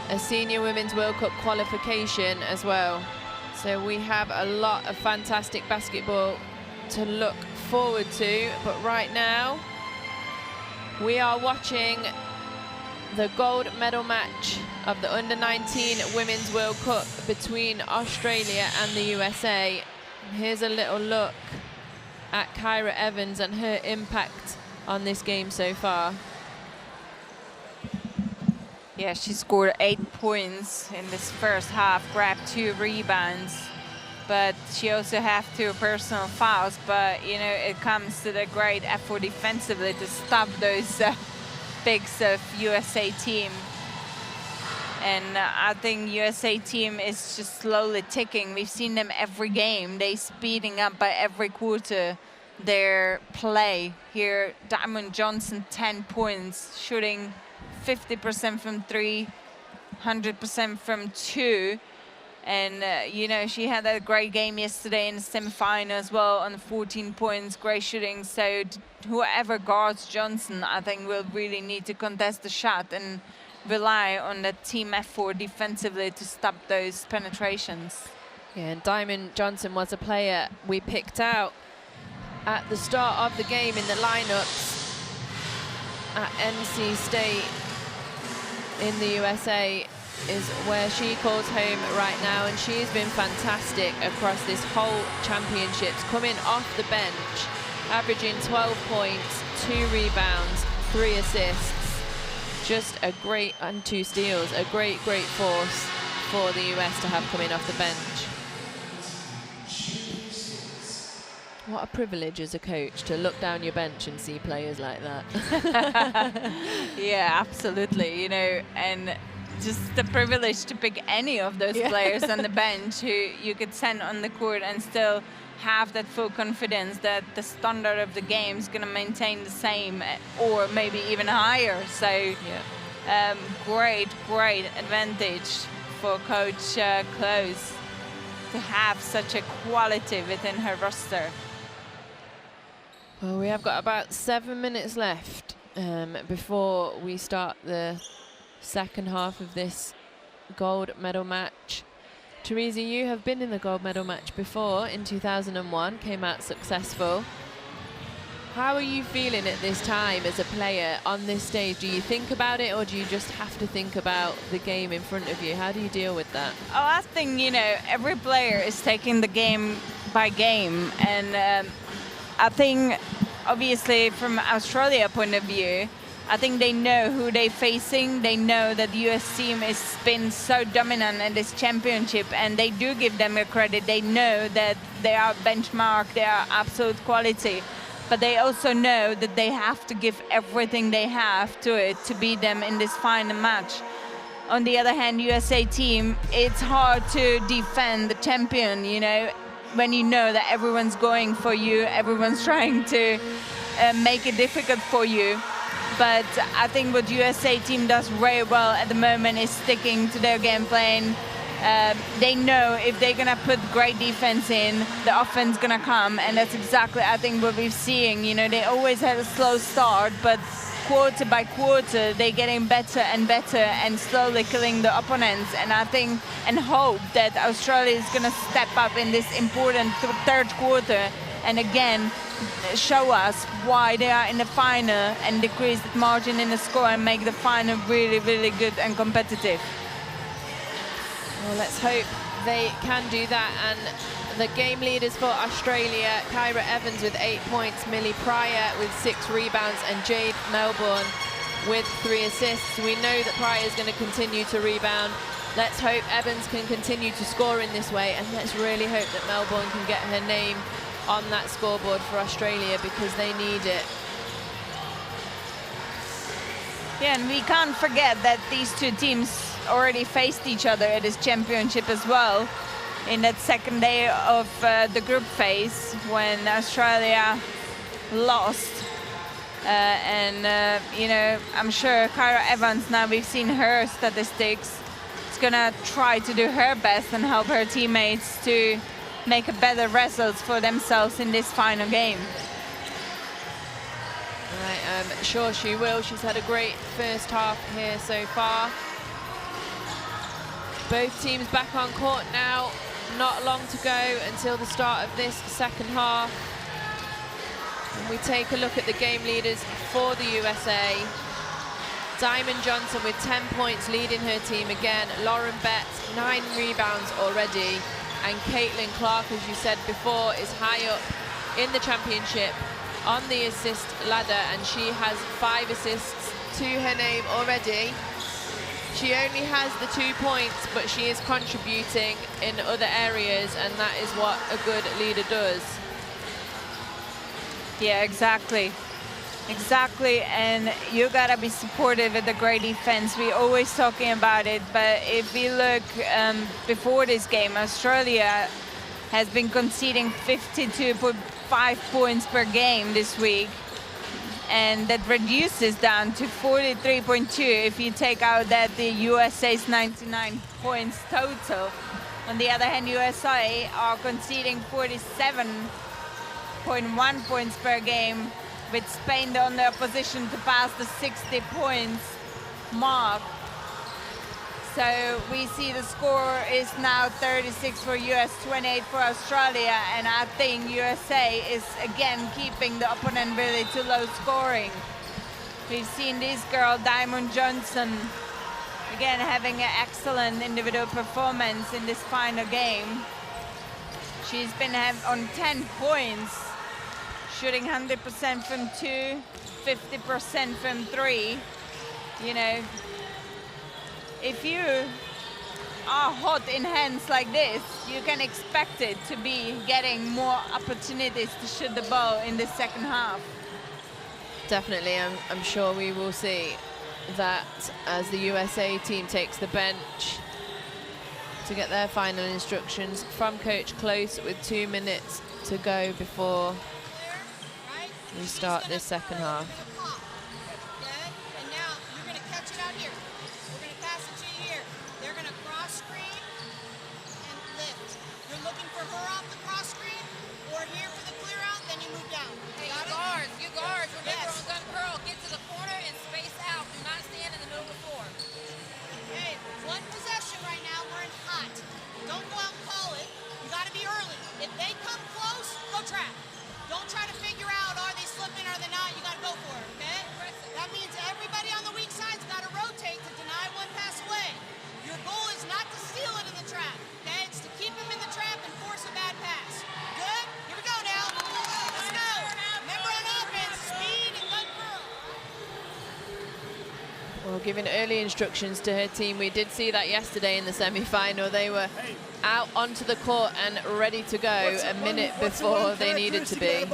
a Senior Women's World Cup qualification as well. So we have a lot of fantastic basketball to look forward to, but right now we are watching the gold medal match of the Under-19 Women's World Cup between Australia and the USA. Here's a little look at Kyra Evans and her impact on this game so far. Yeah, she scored 8 points in this first half, grabbed 2 rebounds, but she also had 2 personal fouls. But you know, it comes to the great effort defensively to stop those bigs of USA team. And I think USA team is just slowly ticking. We've seen them every game. They're speeding up by every quarter their play. Here, Diamond Johnson, 10 points, shooting 50% from 3, 100% from 2. And, you know, she had a great game yesterday in the semifinal as well on 14 points, great shooting. So whoever guards Johnson, I think, will really need to contest the shot and rely on the team effort defensively to stop those penetrations. Yeah, and Diamond Johnson was a player we picked out at the start of the game in the lineups at NC State in the USA is where she calls home right now, and she's been fantastic across this whole championships, coming off the bench, averaging 12 points, 2 rebounds, 3 assists. Just a great, and 2 steals, a great force for the US to have coming off the bench. What a privilege as a coach to look down your bench and see players like that. Yeah, absolutely. You know, and just the privilege to pick any of those players on the bench who you could send on the court and still have that full confidence that the standard of the game is going to maintain the same or maybe even higher. So great advantage for Coach Close to have such a quality within her roster. Well, we have got about 7 minutes left before we start the second half of this gold medal match. Teresa, you have been in the gold medal match before in 2001, came out successful. How are you feeling at this time as a player on this stage? Do you think about it, or do you just have to think about the game in front of you? How do you deal with that? Oh, I think, you know, every player is taking the game by game, and I think, obviously, from Australia point of view, I think they know who they're facing. They know that the US team has been so dominant in this championship, and they do give them a credit. They know that they are benchmark, they are absolute quality, but they also know that they have to give everything they have to it to beat them in this final match. On the other hand, USA team, it's hard to defend the champion, you know, when you know that everyone's going for you, everyone's trying to make it difficult for you. But I think what USA team does very well at the moment is sticking to their game plan. They know if they're gonna put great defense in, the offense gonna come, and that's exactly, I think, what we're seeing. You know, they always had a slow start, but quarter by quarter, they're getting better and better and slowly killing the opponents. And I think and hope that Australia is gonna step up in this important third quarter and again show us why they are in the final and decrease the margin in the score and make the final really, really good and competitive. Well, let's hope they can do that. And the game leaders for Australia, Kyra Evans with 8 points, Millie Pryor with 6 rebounds, and Jade Melbourne with 3 assists. We know that Pryor is going to continue to rebound. Let's hope Evans can continue to score in this way, and let's really hope that Melbourne can get her name on that scoreboard for Australia, because they need it. Yeah, and we can't forget that these two teams already faced each other at this championship as well in that second day of the group phase when Australia lost. You know, I'm sure Kyra Evans, now we've seen her statistics, is gonna try to do her best and help her teammates to make a better results for themselves in this final game. I'm sure she will. She's had a great first half here so far. Both teams back on court now. Not long to go until the start of this second half. And we take a look at the game leaders for the USA. Diamond Johnson with 10 points leading her team again. Lauren Betts, 9 rebounds already. And Caitlyn Clark, as you said before, is high up in the championship on the assist ladder, and she has 5 assists to her name already. She only has the 2 points, but she is contributing in other areas, and that is what a good leader does. Yeah, exactly. Exactly, and you gotta be supportive with the great defense. We're always talking about it, but if we look before this game, Australia has been conceding 52.5 points per game this week, and that reduces down to 43.2 if you take out that the USA's 99 points total. On the other hand, USA are conceding 47.1 points per game, with Spain on their position to pass the 60 points mark. So we see the score is now 36 for US, 28 for Australia, and I think USA is again keeping the opponent really to low scoring. We've seen this girl, Diamond Johnson, Again, having an excellent individual performance in this final game. She's been on 10 points, shooting 100% from 2, 50% from 3. You know, if you are hot in hands like this, you can expect it to be getting more opportunities to shoot the ball in the second half. Definitely, I'm sure we will see that as the USA team takes the bench to get their final instructions from Coach Close with 2 minutes to go before we start this second half. And now you're going to catch it out here. We're going to pass it to you here. They're going to cross screen and lift. You're looking for her off the cross screen or here for the clear out, then you move down. Hey, you guards, remember on gun curl, get to the corner and space out. Do not stand in the middle of the floor. Okay, one possession right now, we're in hot. Don't go out and call it. You got to be early. If they come close, go trap. Don't try to figure out, are they slipping or they're not, you got to go for it, okay? That means everybody on the weak side's got to rotate to deny one pass away. Your goal is not to steal it in the trap, okay? It's to keep him in the trap and force a bad pass. Good? Here we go now. Let's go. Remember on offense, speed and gun curl. Well, giving early instructions to her team. We did see that yesterday in the semi-final. They were out onto the court and ready to go a minute before they needed to be.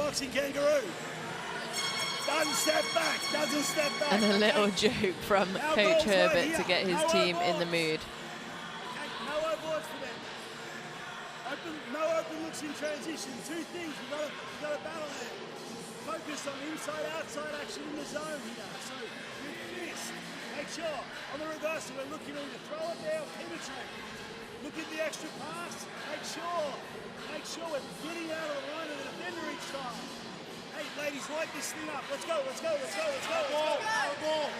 Doesn't step back, doesn't step back. And a little joke from Coach Herbert to get his team in the mood. No overboards for them. No open looks in transition. 2 things, you've got to battle there. Focus on inside-outside action in the zone here. So with this, make sure on the reversal we're looking to either throw it there or penetrate. Look at the extra pass. Make sure we're getting out of the line of the defender each time. Hey, ladies, light this thing up. Let's go, let's go, let's go, let's go. Ball.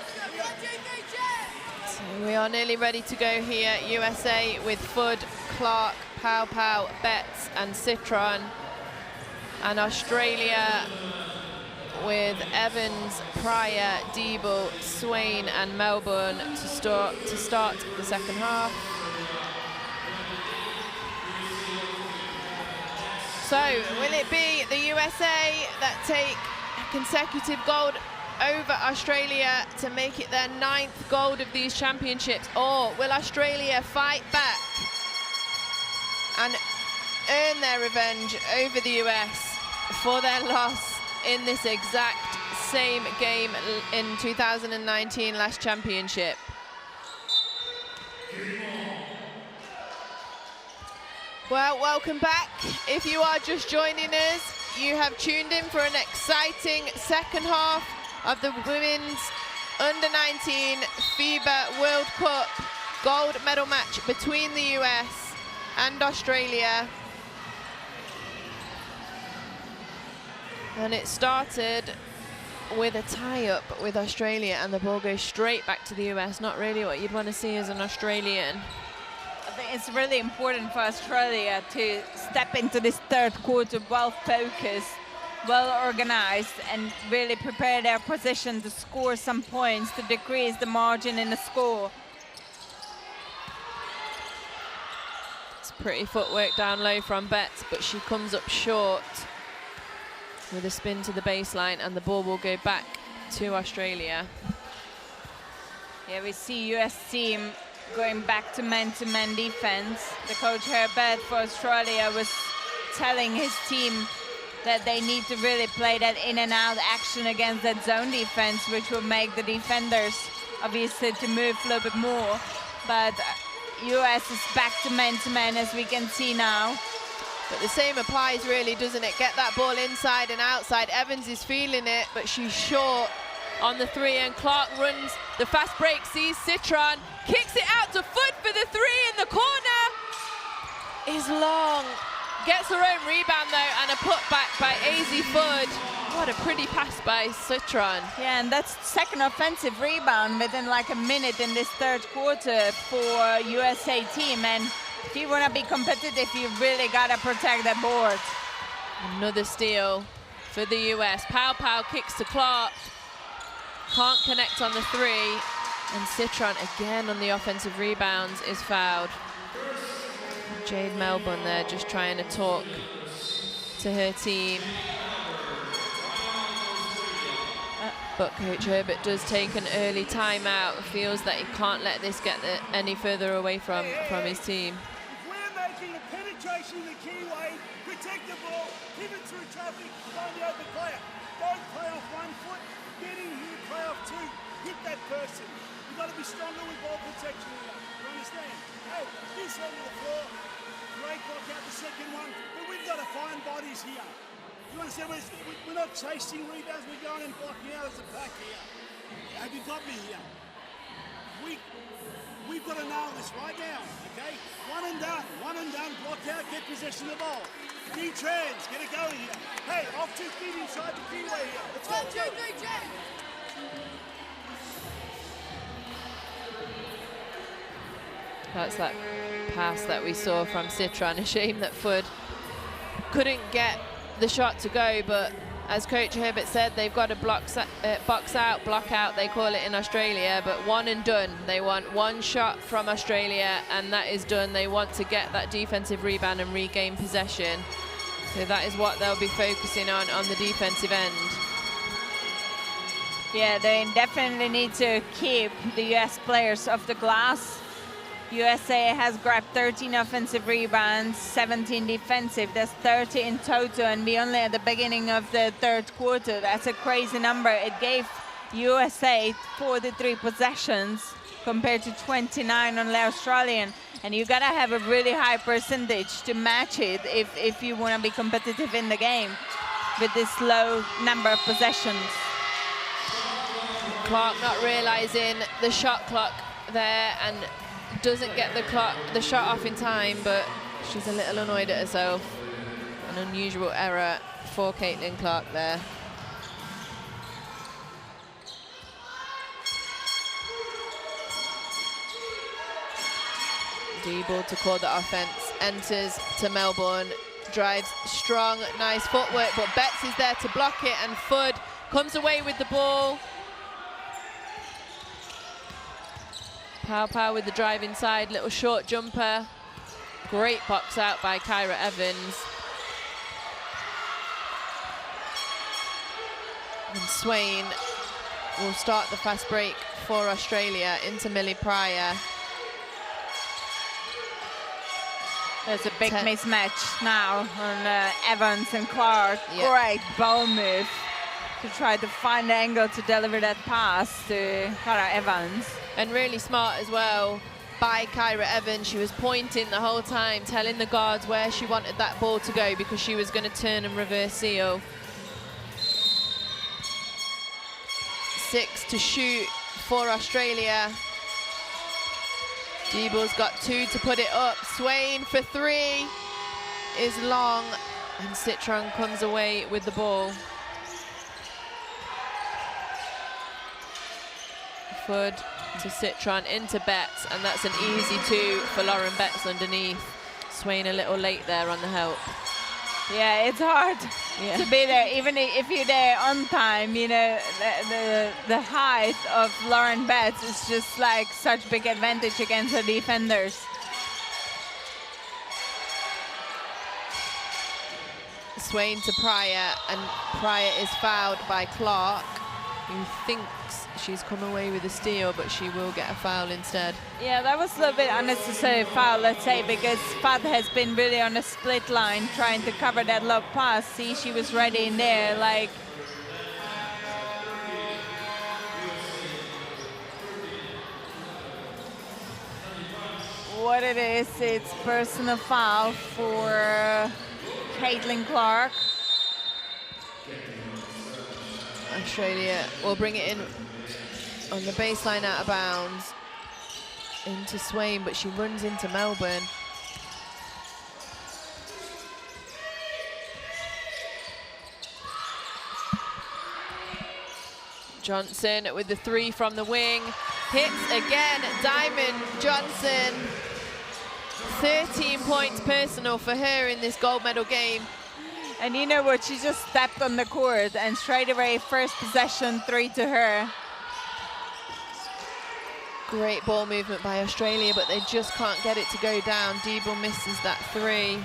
So we are nearly ready to go here. USA with Food, Clark, Pow Pow, Betts and Citron. And Australia with Evans, Pryor, Diebel, Swain and Melbourne to start the second half. So, will it be the USA that take consecutive gold over Australia to make it their 9th gold of these championships, or will Australia fight back and earn their revenge over the US for their loss in this exact same game in 2019 last championship? Well, welcome back. If you are just joining us, you have tuned in for an exciting second half of the Women's Under-19 FIBA World Cup gold medal match between the US and Australia. And it started with a tie-up with Australia, and the ball goes straight back to the US. Not really what you'd want to see as an Australian. I think it's really important for Australia to step into this third quarter well focused, well organized, and really prepare their position to score some points to decrease the margin in the score. It's pretty footwork down low from Betts, but she comes up short with a spin to the baseline, and the ball will go back to Australia. Yeah, we see US team going back to man-to-man defense. The coach Herbert for Australia was telling his team that they need to really play that in and out action against that zone defense, which will make the defenders obviously to move a little bit more. But US is back to man-to-man, as we can see now. But the same applies really, doesn't it? Get that ball inside and outside. Evans is feeling it, but she's short on the 3, and Clark runs the fast break, sees Citron, kicks it out to Foot for the 3 in the corner. Is long. Gets her own rebound though, and a putback by AZ Foot. What a pretty pass by Citron. Yeah, and that's second offensive rebound within like a minute in this third quarter for USA team. And if you want to be competitive, you really got to protect that board. Another steal for the US. Pow Pow kicks to Clark. Can't connect on the 3. And Citron again on the offensive rebounds is fouled. Jade Melbourne there just trying to talk to her team. But Coach Herbert does take an early timeout, feels that he can't let this get any further away from his team. If we're making a penetration the key way, protect the ball, pivot through traffic, find the open player. Don't play off 1 foot, get in here, play off 2, hit that person. We've got to be stronger with ball protection here. You understand? Hey, this end of the floor, great block out the second one, but we've got to find bodies here. You understand? We're not chasing rebounds, we're going and blocking out as a pack here. Have you got me here? We've got to nail this right now, okay? One and done, block out, get possession of the ball. D-trans, get it going here. Hey, off 2 feet inside the keyway here. Let's go. 1, 2, 3, trans. That's that pass that we saw from Citron. A shame that Food couldn't get the shot to go, but as Coach Herbert said, they've got a box out, block out, they call it in Australia, but one and done. They want 1 shot from Australia, and that is done. They want to get that defensive rebound and regain possession. So that is what they'll be focusing on the defensive end. Yeah, they definitely need to keep the US players off the glass. USA has grabbed 13 offensive rebounds, 17 defensive. That's 30 in total, and we only at the beginning of the 3rd quarter. That's a crazy number. It gave USA 43 possessions compared to 29 on the Australian. And you gotta have a really high percentage to match it if you wanna be competitive in the game with this low number of possessions. Clark not realizing the shot clock there and doesn't get the shot off in time, but she's a little annoyed at herself. An unusual error for Caitlyn Clark there. D-ball to call the offense, enters to Melbourne, drives strong, nice footwork, but Betts is there to block it, and Food comes away with the ball. Pow with the drive inside, little short jumper. Great box out by Kyra Evans. And Swain will start the fast break for Australia into Millie Pryor. There's a big mismatch now on Evans and Clark. Yep. Great ball move to try to find the angle to deliver that pass to Kyra Evans. And really smart as well by Kyra Evans. She was pointing the whole time, telling the guards where she wanted that ball to go because she was going to turn and reverse seal. 6 to shoot for Australia. Deeble's got 2 to put it up. Swain for 3 is long, and Citron comes away with the ball. Food to Citron into Betts, and that's an easy 2 for Lauren Betts underneath. Swain a little late there on the help. Yeah, it's hard to be there, even if you're there on time. You know, the height of Lauren Betts is just like such big advantage against the defenders. Swain to Pryor, and Pryor is fouled by Clark, who thinks she's come away with a steal, but she will get a foul instead. Yeah, that was a little bit unnecessary foul, let's say, because Fad has been really on a split line trying to cover that low pass. See, she was ready in there, like... What it is, it's personal foul for Caitlyn Clark. Australia will bring it in on the baseline out of bounds into Swain, but she runs into Melbourne. Johnson with the 3 from the wing. Hits again, Diamond Johnson. 13 points personal for her in this gold medal game. And you know what, she just stepped on the court and straight away first possession 3 to her. Great ball movement by Australia, but they just can't get it to go down. Diebel misses that 3.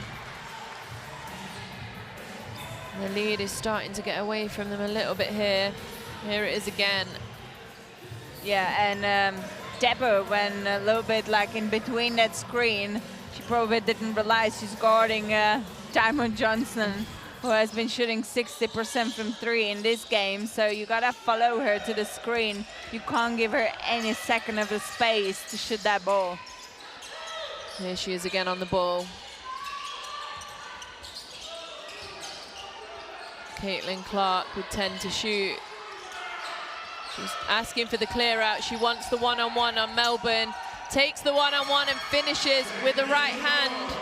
The lead is starting to get away from them a little bit here. Here it is again. Yeah, and Debo, when a little bit like in between that screen, she probably didn't realize she's guarding Diamond Johnson, who has been shooting 60% from 3 in this game. So you gotta follow her to the screen. You can't give her any second of the space to shoot that ball. Here she is again on the ball. Caitlyn Clark with 10 to shoot. She's asking for the clear out. She wants the one-on-one on Melbourne. Takes the one-on-one and finishes with the right hand.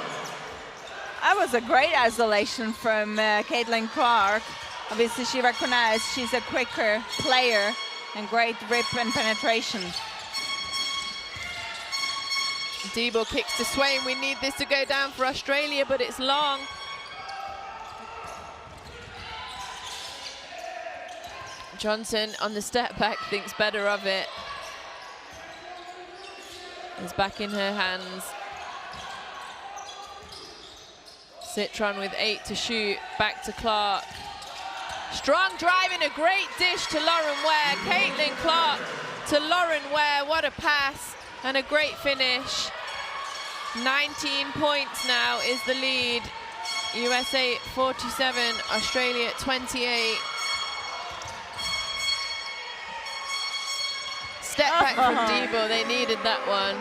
That was a great isolation from Caitlyn Clark. Obviously, she recognized she's a quicker player and great rip and penetration. Diebel kicks to Swain. We need this to go down for Australia, but it's long. Johnson on the step back thinks better of it. It's back in her hands. Citron with 8 to shoot, back to Clark. Strong drive and a great dish to Lauren Ware. Caitlyn Clark to Lauren Ware, what a pass and a great finish. 19 points now is the lead. USA 47, Australia 28. Step back from Diebel, they needed that one.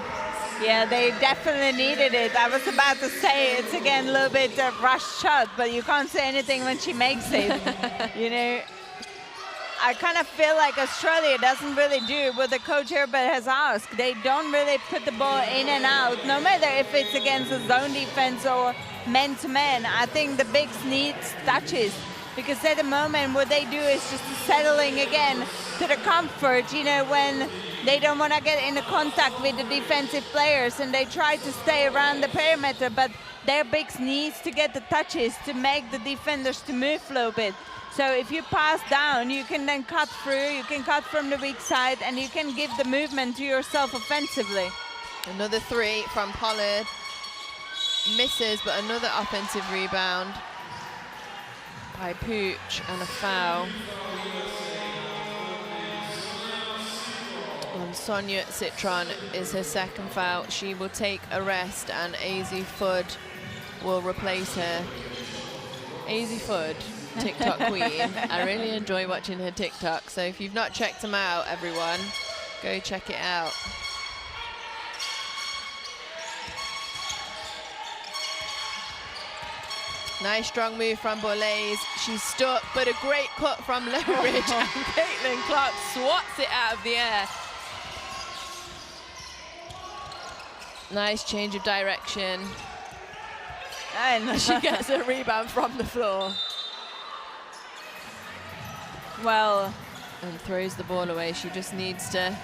Yeah, they definitely needed it. I was about to say it's again a little bit rushed shot, but you can't say anything when she makes it. You know, I kind of feel like Australia doesn't really do what the coach Herbert has asked. They don't really put the ball in and out, no matter if it's against a zone defense or man-to-man. I think the bigs need touches, because at the moment what they do is just settling again to the comfort, you know, when they don't want to get into contact with the defensive players and they try to stay around the perimeter, but their bigs needs to get the touches to make the defenders to move a little bit. So if you pass down, you can then cut through, you can cut from the weak side, and you can give the movement to yourself offensively. Another 3 from Pollard. Misses, but another offensive rebound by Pooch and a foul on Sonia Citron is her second foul. She will take a rest and Azzi Fudd will replace her. Azzi Fudd, TikTok queen. I really enjoy watching her TikTok, so if you've not checked them out, everyone, go check it out. Nice strong move from Borlase. She's stuck, but a great cut from Lowridge, and Caitlyn Clark swats it out of the air. Nice change of direction. And she gets a rebound from the floor. Well, and throws the ball away. She just needs to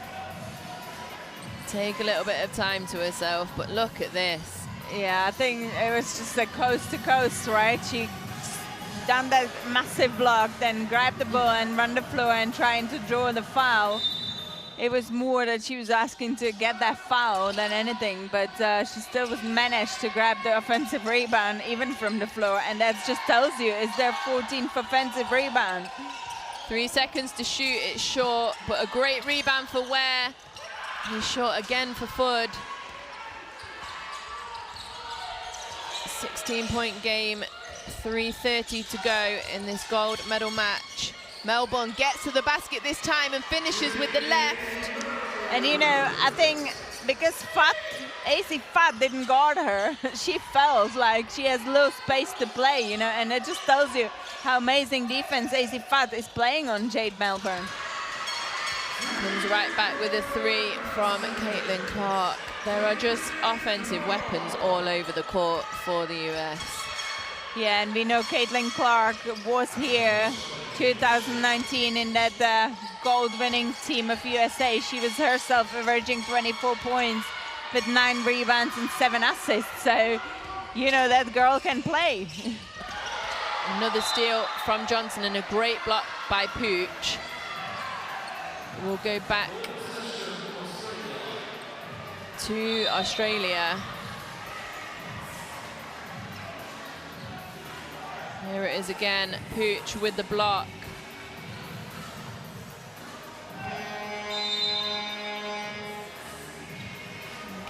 take a little bit of time to herself, but look at this. Yeah, I think it was just a coast to coast, right? She done that massive block, then grabbed the ball and run the floor and trying to draw the foul. It was more that she was asking to get that foul than anything, but she still was managed to grab the offensive rebound even from the floor, and that just tells you it's their 14th offensive rebound. 3 seconds to shoot, it's short, but a great rebound for Ware. He's short again for Fudd. 16-point game, 3:30 to go in this gold medal match. Melbourne gets to the basket this time and finishes with the left. And you know, I think because Azzi Fudd didn't guard her, she felt like she has little space to play, you know, and it just tells you how amazing defense Azzi Fudd is playing on Jade Melbourne. Comes right back with a 3 from Caitlyn Clark. There are just offensive weapons all over the court for the US. Yeah, and we know Caitlyn Clark was here 2019 in that gold-winning team of USA. She was herself averaging 24 points with 9 rebounds and 7 assists. So, you know, that girl can play. Another steal from Johnson and a great block by Pooch. We'll go back to Australia. Here it is again, Pooch with the block.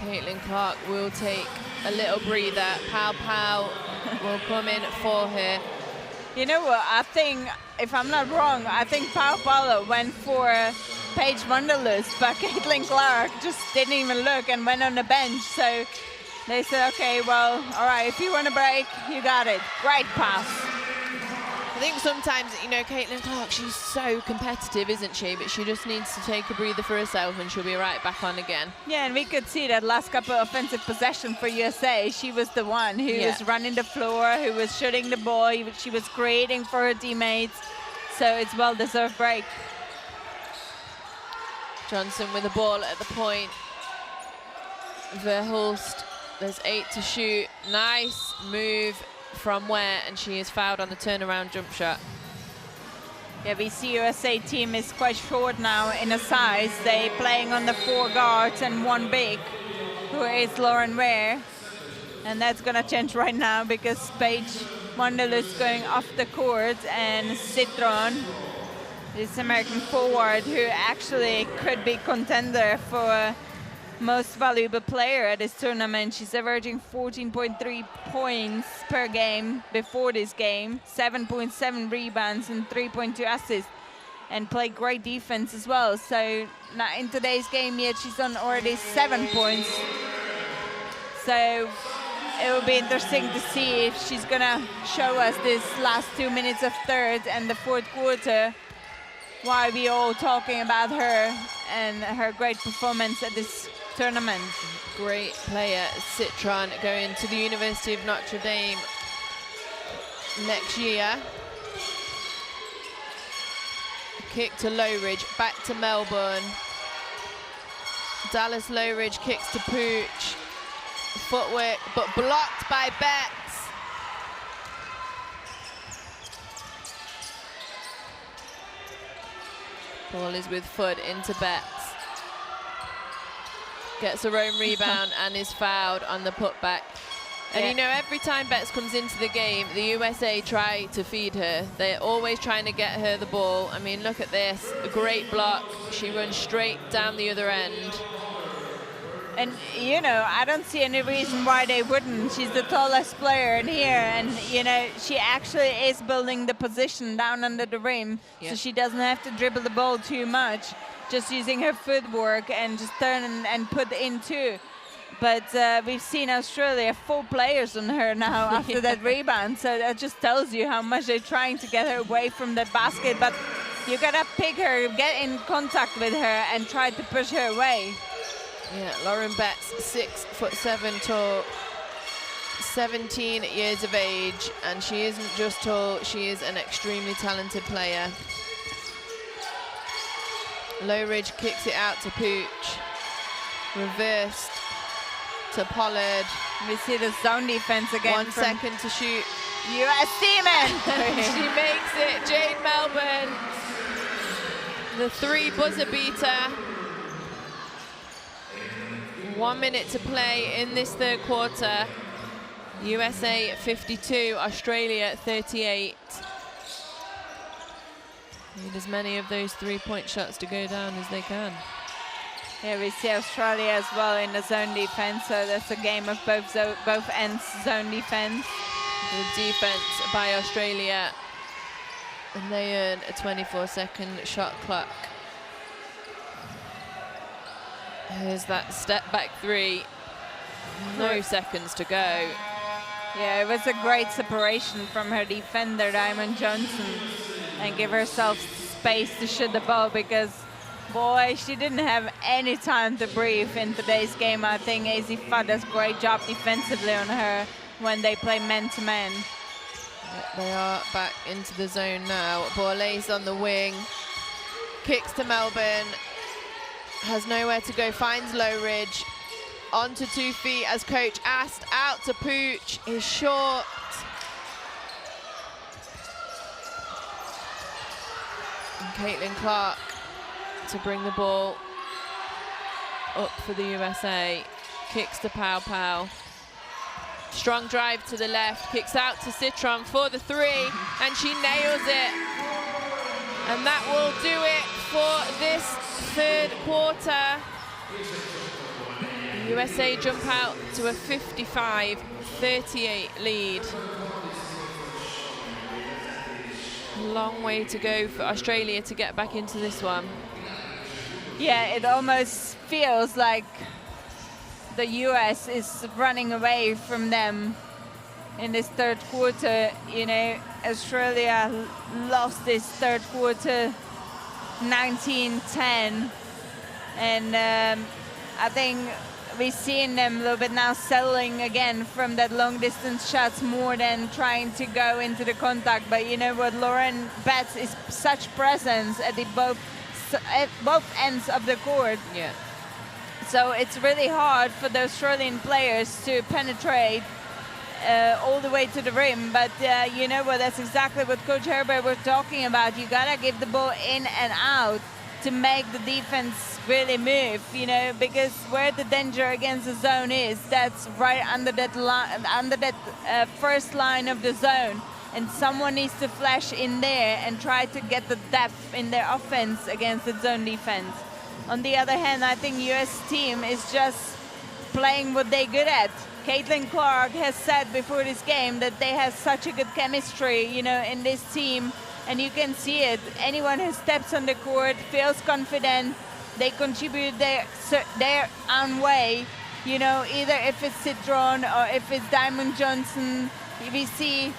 Caitlyn Clark will take a little breather. Pow Pow will come in for her. You know what, I think, if I'm not wrong, I think Pau Paulo went for Paige Wonderlust, but Caitlyn Clark just didn't even look and went on the bench. So they said, okay, well, all right, if you want a break, you got it. Great pass. I think sometimes, you know, Caitlyn Clark, she's so competitive, isn't she? But she just needs to take a breather for herself and she'll be right back on again. Yeah, and we could see that last couple of offensive possession for USA, she was the one who was running the floor, who was shooting the ball, she was creating for her teammates. So it's a well-deserved break. Johnson with the ball at the point. Verhulst, there's 8 to shoot. Nice move from where, and she is fouled on the turnaround jump shot. Yeah, we see USA team is quite short now in a size. They playing on the 4 guards and 1 big, who is Lauren Ware. And that's gonna change right now because Paige Wonderlust going off the court, and Citron, this American forward who actually could be contender for most valuable player at this tournament. She's averaging 14.3 points per game before this game, 7.7 rebounds and 3.2 assists, and played great defense as well. So not in today's game yet, she's on already 7 points. So it will be interesting to see if she's gonna show us this last 2 minutes of third and the fourth quarter why we all talking about her and her great performance at this tournament. Great player, Citron, going to the University of Notre Dame next year. Kick to Lowridge, back to Melbourne. Dallas Lowridge kicks to Pooch. Footwork, but blocked by Betts. Ball is with Fudd into Betts. Gets her own rebound and is fouled on the putback. And you know, every time Betts comes into the game, the USA try to feed her. They're always trying to get her the ball. I mean, look at this, a great block. She runs straight down the other end. And, you know, I don't see any reason why they wouldn't. She's the tallest player in here, and, you know, she actually is building the position down under the rim, so she doesn't have to dribble the ball too much, just using her footwork and just turn and put in two. But we've seen Australia 4 players on her now after that rebound, so that just tells you how much they're trying to get her away from that basket. But you gotta pick her, get in contact with her, and try to push her away. Yeah, Lauren Betts, 6'7" tall, 17 years of age, and she isn't just tall, she is an extremely talented player. Lowridge kicks it out to Pooch, reversed to Pollard. We see the zone defense again. 1 second to shoot. US team. She makes it, Jade Melbourne. The 3 buzzer beater. 1 minute to play in this third quarter. USA 52, Australia 38. Need as many of those 3-point shots to go down as they can. Yeah, we see Australia as well in the zone defense, so that's a game of both ends zone defense. Good defense by Australia, and they earn a 24-second shot clock. Here's that step back 3. No seconds to go. Yeah, it was a great separation from her defender, Diamond Johnson, and give herself space to shoot the ball because, boy, she didn't have any time to breathe in today's game. I think AZ FIBA does a great job defensively on her when they play man-to-man. They are back into the zone now. Borlase on the wing. Kicks to Melbourne. Has nowhere to go, finds Lowridge. Onto 2 feet as coach asked, out to Pooch, is short. And Caitlyn Clark to bring the ball up for the USA. kicks to Pau Pau. Strong drive to the left, kicks out to Citron for the 3, and she nails it. And that will do it for this 3rd quarter. The USA jump out to a 55-38 lead. Long way to go for Australia to get back into this one. Yeah, it almost feels like the US is running away from them in this 3rd quarter. You know, Australia lost this 3rd quarter 19-10, and I think we've seen them a little bit now settling again from that long distance shots more than trying to go into the contact. But you know what, Lauren Betts is such presence at both ends of the court. Yeah. So it's really hard for the Australian players to penetrate all the way to the rim. But you know what, that's exactly what Coach Herbert was talking about. You gotta give the ball in and out to make the defense really move, you know, because where the danger against the zone is, that's right under that first line of the zone, and someone needs to flash in there and try to get the depth in their offense against the zone defense. On the other hand, I think US team is just playing what they're good at. Caitlyn Clark has said before this game that they have such a good chemistry, you know, in this team, and you can see it. Anyone who steps on the court feels confident. They contribute their own way, you know, either if it's Citron or if it's Diamond Johnson. We see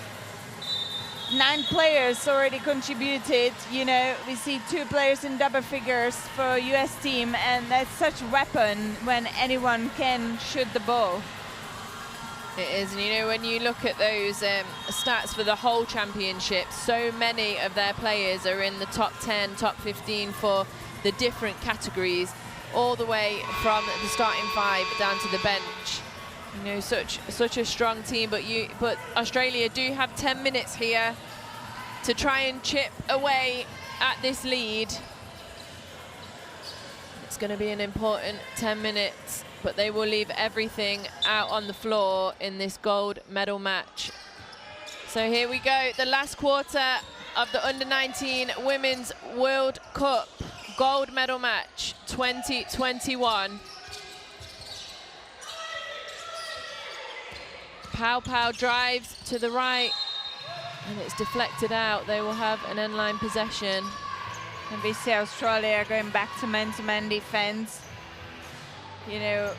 9 players already contributed, you know, we see 2 players in double figures for US team, and that's such a weapon when anyone can shoot the ball. It is, and you know, when you look at those stats for the whole championship, so many of their players are in the top 10, top 15 for the different categories, all the way from the starting 5 down to the bench. You know, such a strong team, but Australia do have 10 minutes here to try and chip away at this lead. It's going to be an important 10 minutes, but they will leave everything out on the floor in this gold medal match. So here we go, the last quarter of the Under-19 Women's World Cup gold medal match 2021. Pau Pau drives to the right, and it's deflected out. They will have an end line possession. And we see Australia going back to man-to-man defense. You know,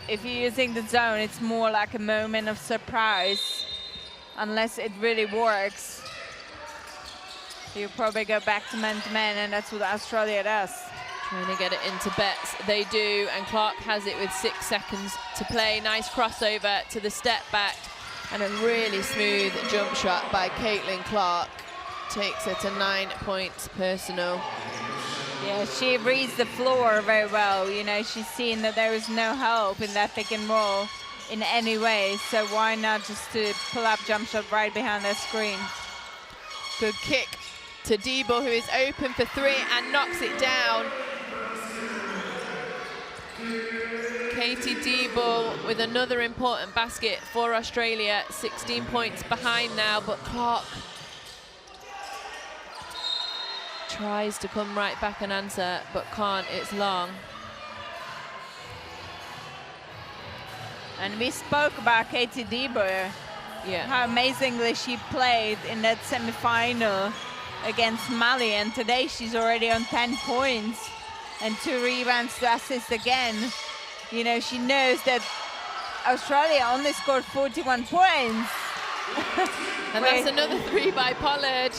if you're using the zone, it's more like a moment of surprise, unless it really works. You probably go back to man-to-man, and that's what Australia does. Trying to get it into Betts. They do, and Clark has it with 6 seconds to play. Nice crossover to the step back, and a really smooth jump shot by Caitlyn Clark. Takes her to 9 points personal. Yeah, she reads the floor very well. You know, she's seen that there is no help in that pick and roll in any way, so why not just to pull up jump shot right behind that screen. Good kick to Debo, who is open for 3 and knocks it down. Katie Debo with another important basket for Australia. 16 points behind now, but Clark tries to come right back and answer, but can't. It's long. And we spoke about Katie Debo, how amazingly she played in that semi-final against Mali, and today she's already on 10 points and 2 rebounds to assist again. You know, she knows that Australia only scored 41 points. And that's another 3 by Pollard.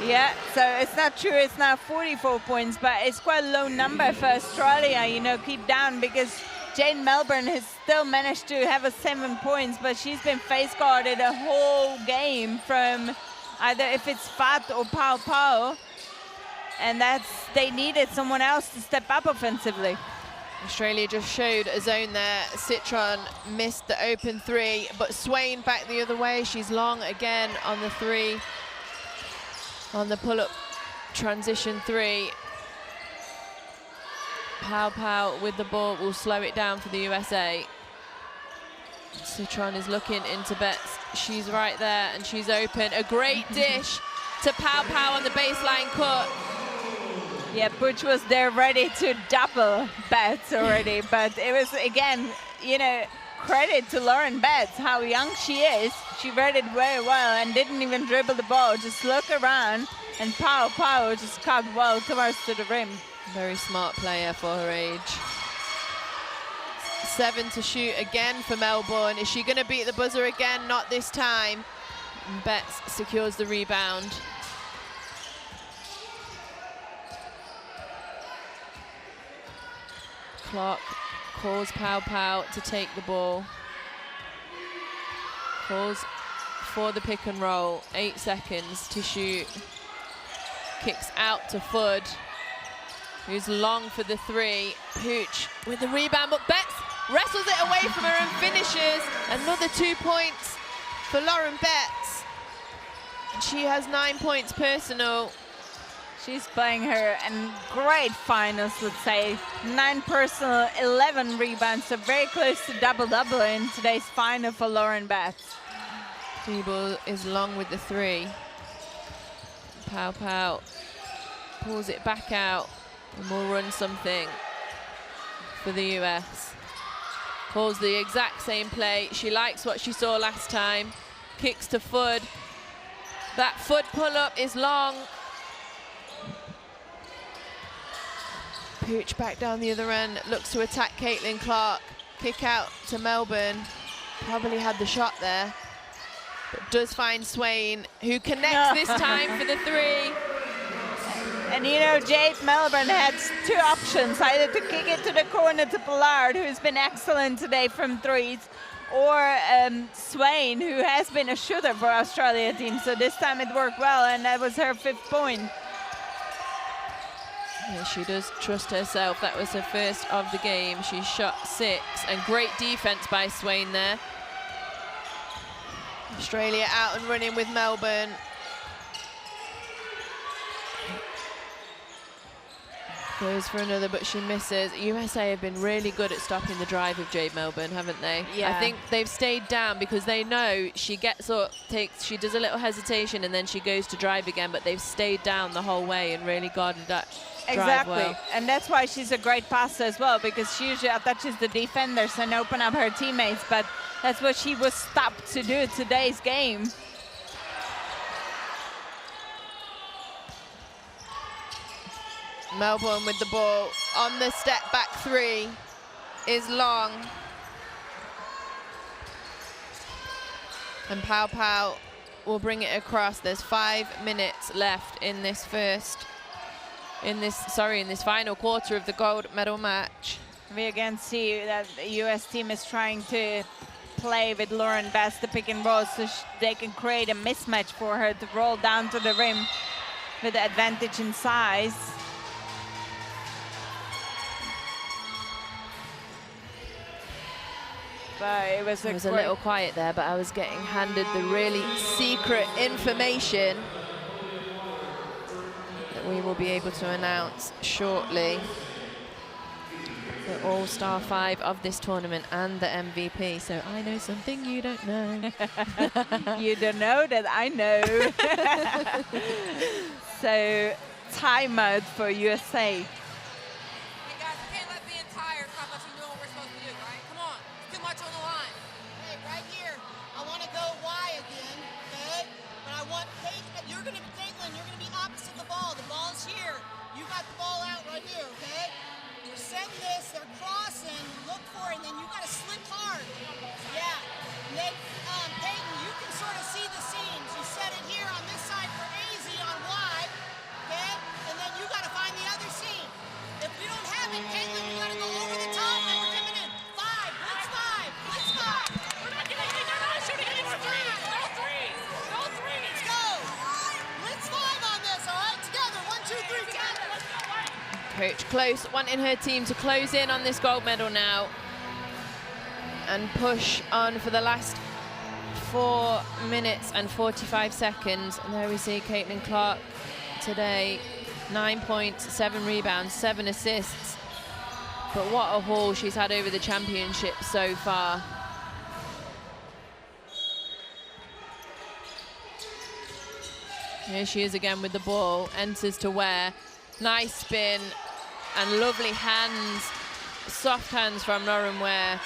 Yeah, so it's not true, it's now 44 points, but it's quite a low number for Australia, you know, keep down, because Jane Melbourne has still managed to have a 7 points, but she's been face guarded a whole game from either if it's Fat or Pau Pau, and they needed someone else to step up offensively. Australia just showed a zone there. Citron missed the open 3, but Swain back the other way. She's long again on the 3, on the pull-up transition 3. Pow with the ball will slow it down for the USA. Citron is looking into Betts. She's right there and she's open. A great dish to Pow on the baseline cut. Yeah, Butch was there ready to double Betts already, but it was, again, you know, credit to Lauren Betts, how young she is. She read it very well and didn't even dribble the ball, just look around, and Pow just cut well towards to the rim. Very smart player for her age. 7 to shoot again for Melbourne. Is she going to beat the buzzer again? Not this time. And Betts secures the rebound. Clark calls Pow to take the ball. Calls for the pick and roll. 8 seconds to shoot. Kicks out to Fudd, who's long for the 3. Pooch with the rebound, but Betts wrestles it away from her and finishes. Another 2 points for Lauren Betts. She has 9 points personal. She's playing her in great finals, let's say. 9 personal, 11 rebounds, so very close to double-double in today's final for Lauren Betts. Diebel is long with the 3. Pow pulls it back out and will run something for the US. Calls the exact same play. She likes what she saw last time. Kicks to Fudd. That Fudd pull-up is long. Pooch back down the other end, looks to attack Caitlyn Clark. Kick out to Melbourne. Probably had the shot there, but does find Swain, who connects this time for the 3. And you know, Jade Melbourne had 2 options, either to kick it to the corner to Pollard, who's been excellent today from 3s, or Swain, who has been a shooter for Australia team. So this time it worked well, and that was her 5th point. Yeah, she does trust herself. That was her first of the game. She shot 6, and great defense by Swain there. Australia out and running with Melbourne. Goes for another, but she misses. USA have been really good at stopping the drive of Jade Melbourne, haven't they? Yeah. I think they've stayed down because they know she gets up, she does a little hesitation, and then she goes to drive again, but they've stayed down the whole way and really guarded that drive well. And that's why she's a great passer as well, because she usually attaches the defenders and open up her teammates, but that's what she was stopped to do today's game. Melbourne with the ball on the step back 3 is long. And Pow will bring it across. There's 5 minutes left in this in this final quarter of the gold medal match. We again see that the US team is trying to play with Lauren Betts the pick and roll, so they can create a mismatch for her to roll down to the rim with the advantage in size. But it was a little quiet there, but I was getting handed the really secret information that we will be able to announce shortly. The All-Star 5 of this tournament and the MVP. So I know something you don't know. You don't know that I know. So timeout for USA. Coach Close wanting her team to close in on this gold medal now and push on for the last 4 minutes and 45 seconds. And there we see Caitlyn Clark today, 9 points, 7 rebounds, 7 assists. But what a haul she's had over the championship so far. Here she is again with the ball, enters to wear. Nice spin and lovely hands, soft hands from Lauren Ware.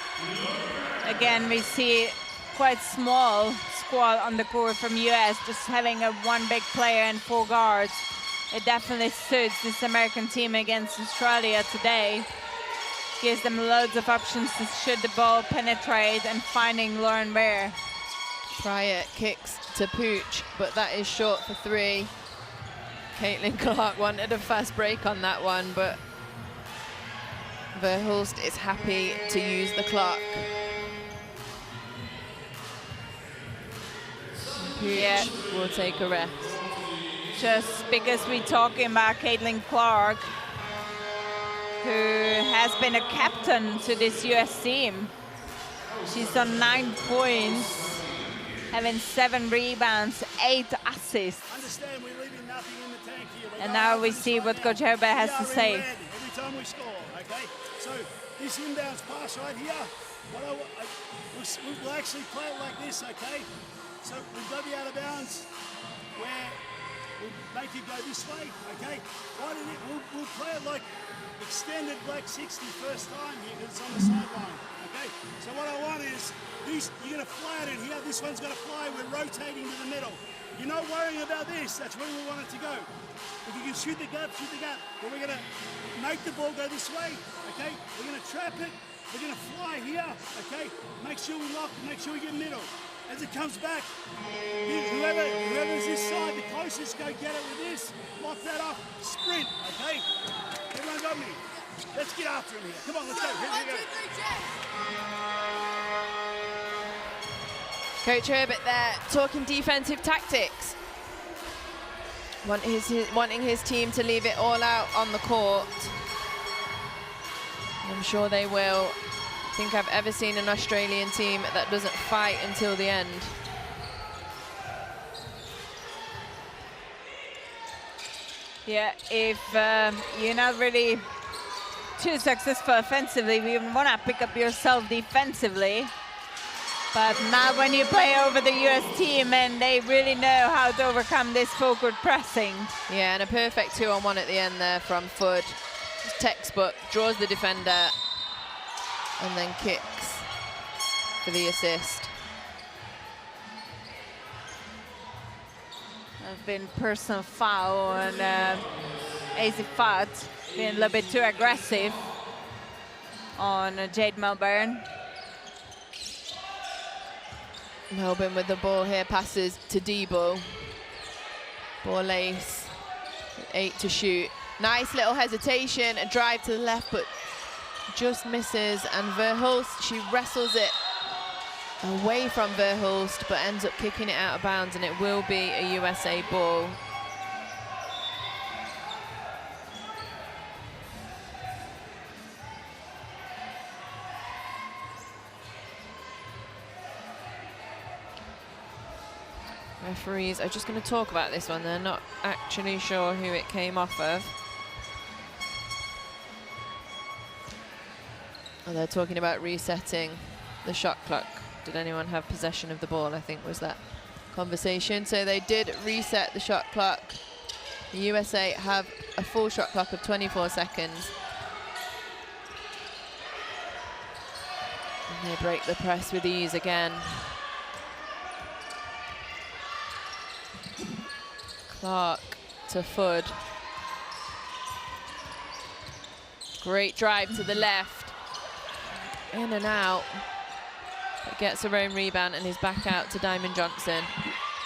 Again, we see quite small squad on the court from US, just having a one big player and 4 guards. It definitely suits this American team against Australia today. Gives them loads of options to shoot the ball, penetrate, and finding Lauren Ware. Pryor kicks to Pooch, but that is short for 3. Caitlyn Clark wanted a fast break on that one, but Verhulst is happy to use the clock. Pooch will take a rest. Just because we're talking about Caitlyn Clark, who has been a captain to this US team. She's done 9 points, having 7 rebounds, 8 assists. Understand we're leaving nothing in the tank here. And now we see what Coach Herbert has to say. Every time we score, okay? So this inbounds pass right here, we'll actually play it like this, okay? So we've got the out of bounds where we'll make it go this way, okay? We'll play it like extended black 60 first time here because it's on the sideline, okay? So what I want is, you're going to fly it in here, this one's going to fly, we're rotating to the middle. You're not worrying about this, that's where we want it to go. If you can shoot the gap, shoot the gap. But we're going to make the ball go this way, okay? We're going to trap it, we're going to fly here, okay? Make sure we lock, make sure we get middle. As it comes back, whoever's this side, the closest, go get it with this. Lock that up, sprint, okay? Everyone got me? Let's get after him here. Come on, let's go. Here we go. Coach Herbert there talking defensive tactics. Wanting his team to leave it all out on the court. I'm sure they will. I think I've ever seen an Australian team that doesn't fight until the end. Yeah, if you're not really too successful offensively, you want to pick up yourself defensively. But not when you play over the US team and they really know how to overcome this full-court pressing. Yeah, and a perfect 2-on-1 at the end there from Fudd. Just textbook, draws the defender and then kicks for the assist. There's been personal foul on AC Fudd, being a little bit too aggressive on Jade Melbourne. Melbourne with the ball here, passes to Debo. Ball ace, 8 to shoot. Nice little hesitation, a drive to the left, but just misses. And Verhulst, she wrestles it away from Verhulst, but ends up kicking it out of bounds, and it will be a USA ball. Referees are just going to talk about this one. They're not actually sure who it came off of. Oh, they're talking about resetting the shot clock. Did anyone have possession of the ball? I think was that conversation. So they did reset the shot clock. The USA have a full shot clock of 24 seconds. And they break the press with ease again. Clark to Fudd. Great drive to the left. In and out. But gets her own rebound and is back out to Diamond Johnson.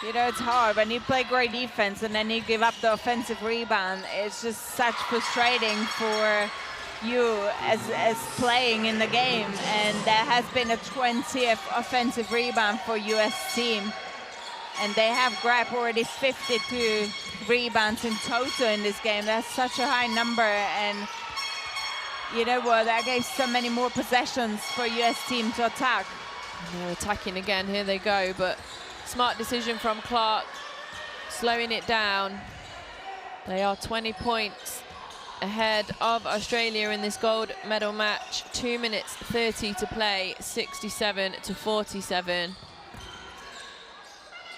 You know, it's hard when you play great defense and then you give up the offensive rebound. It's just such frustrating for you as playing in the game. And there has been a 20th offensive rebound for US team. And they have grabbed already 52 rebounds in total in this game. That's such a high number. And you know what? That gave so many more possessions for US team to attack. And they're attacking again. Here they go. But smart decision from Clark, slowing it down. They are 20 points ahead of Australia in this gold medal match. 2 minutes 30 to play, 67-47.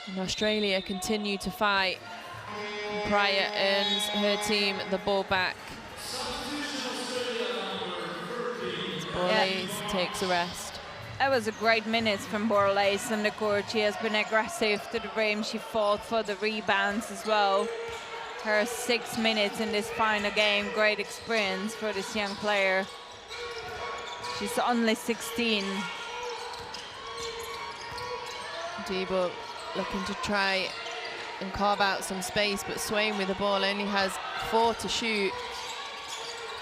And Australia continue to fight. Pryor earns her team the ball back. Borlase takes a rest. That was a great minutes from Borlase on the court. She has been aggressive to the rim. She fought for the rebounds as well. Her 6 minutes in this final game, great experience for this young player. She's only 16. Debo looking to try and carve out some space, but Swain with the ball only has 4 to shoot.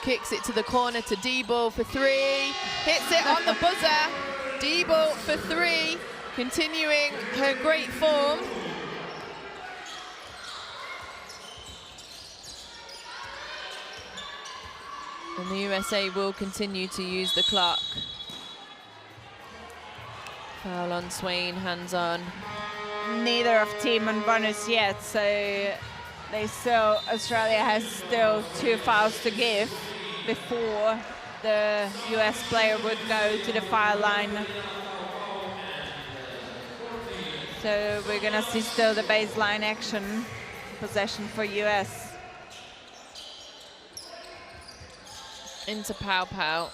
Kicks it to the corner to Debo for 3. Hits it on the buzzer. Debo for 3, continuing her great form. And the USA will continue to use the clock. Foul on Swain, hands on. Neither of team on bonus yet, so Australia has still 2 fouls to give before the US player would go to the foul line. So we're gonna see still the baseline action, possession for US. Into Pau Pau.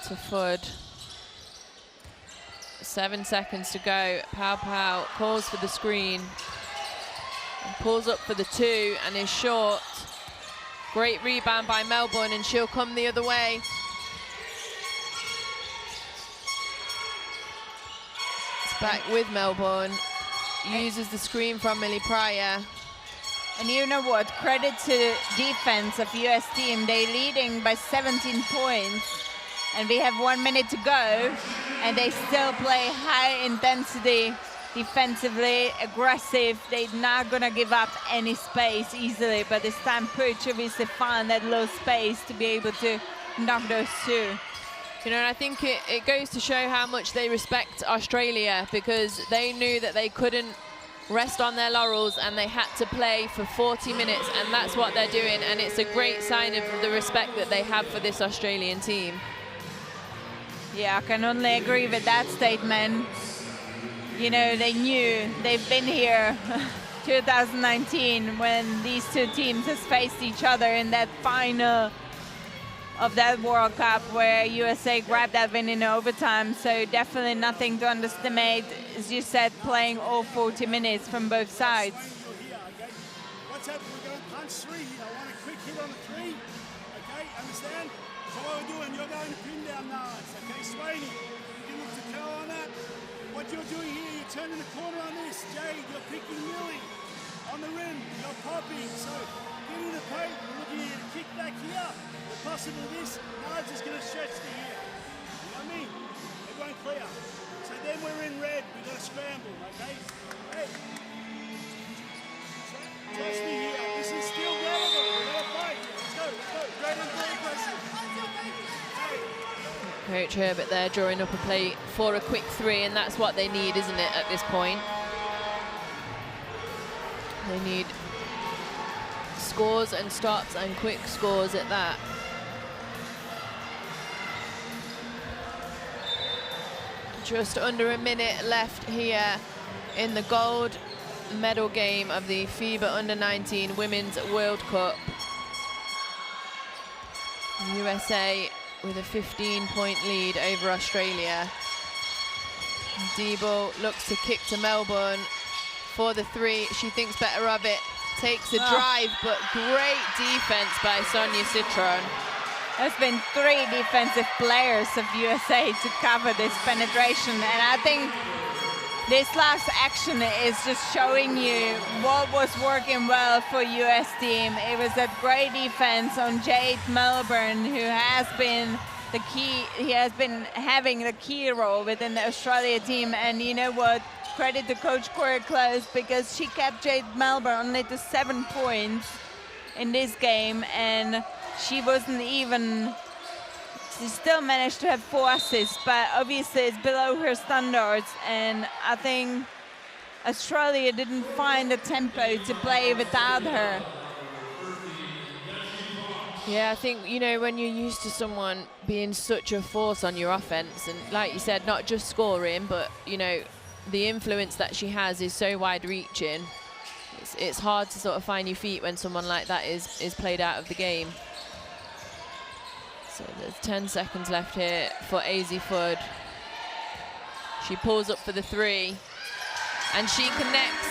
To Food. 7 seconds to go. Pau Pau calls for the screen. And pulls up for the 2 and is short. Great rebound by Melbourne, and she'll come the other way. It's back with Melbourne. Uses the screen from Millie Pryor. And you know what? Credit to defense of US team. They're leading by 17 points. And we have 1 minute to go. And they still play high intensity, defensively aggressive. They're not gonna give up any space easily, but this time Puch obviously found that low space to be able to knock those 2. You know, and I think it goes to show how much they respect Australia, because they knew that they couldn't rest on their laurels and they had to play for 40 minutes, and that's what they're doing, and it's a great sign of the respect that they have for this Australian team. Yeah, I can only agree with that statement. You know, they knew, they've been here 2019 when these 2 teams has faced each other in that final of that World Cup where USA grabbed that win in overtime. So definitely nothing to underestimate. As you said, playing all 40 minutes from both sides. What's happening? We're going punch 3 here. I want a quick hit on the 3. Okay, understand? So what we're doing, you're going to pin down Nars. Okay, Swaney, you can look to curl on that. What you're doing here, you're turning the corner on this. Jade, you're picking Millie on the rim. You're popping. So get in the paint. We're looking here to kick back here. The possible this, Nars is going to stretch to here. You know what I mean? Everyone clear. So then we're in red. We've got to scramble, okay? Hey. Trust me here. This is still relevant. We've got to fight. Let's go. Let's go. Great and very aggressive. Coach Herbert there drawing up a play for a quick 3, and that's what they need, isn't it, at this point? They need scores and stops, and quick scores at that. Just under a minute left here in the gold medal game of the FIBA Under-19 Women's World Cup. USA with a 15-point lead over Australia. Debo looks to kick to Melbourne for the 3. She thinks better of it, takes a drive, but great defense by Sonia Citron. There's been 3 defensive players of USA to cover this penetration, and I think this last action is just showing you what was working well for US team. It was that great defense on Jade Melbourne, who has been the key. He has been having the key role within the Australia team, and you know what? Credit to Coach Corey Close, because she kept Jade Melbourne only to 7 points in this game, and she wasn't even. She still managed to have 4 assists, but obviously it's below her standards, and I think Australia didn't find the tempo to play without her. Yeah, I think, you know, when you're used to someone being such a force on your offense, and like you said, not just scoring, but, you know, the influence that she has is so wide-reaching. It's hard to sort of find your feet when someone like that is played out of the game. So there's 10 seconds left here for AZ Fud. She pulls up for the 3, and she connects.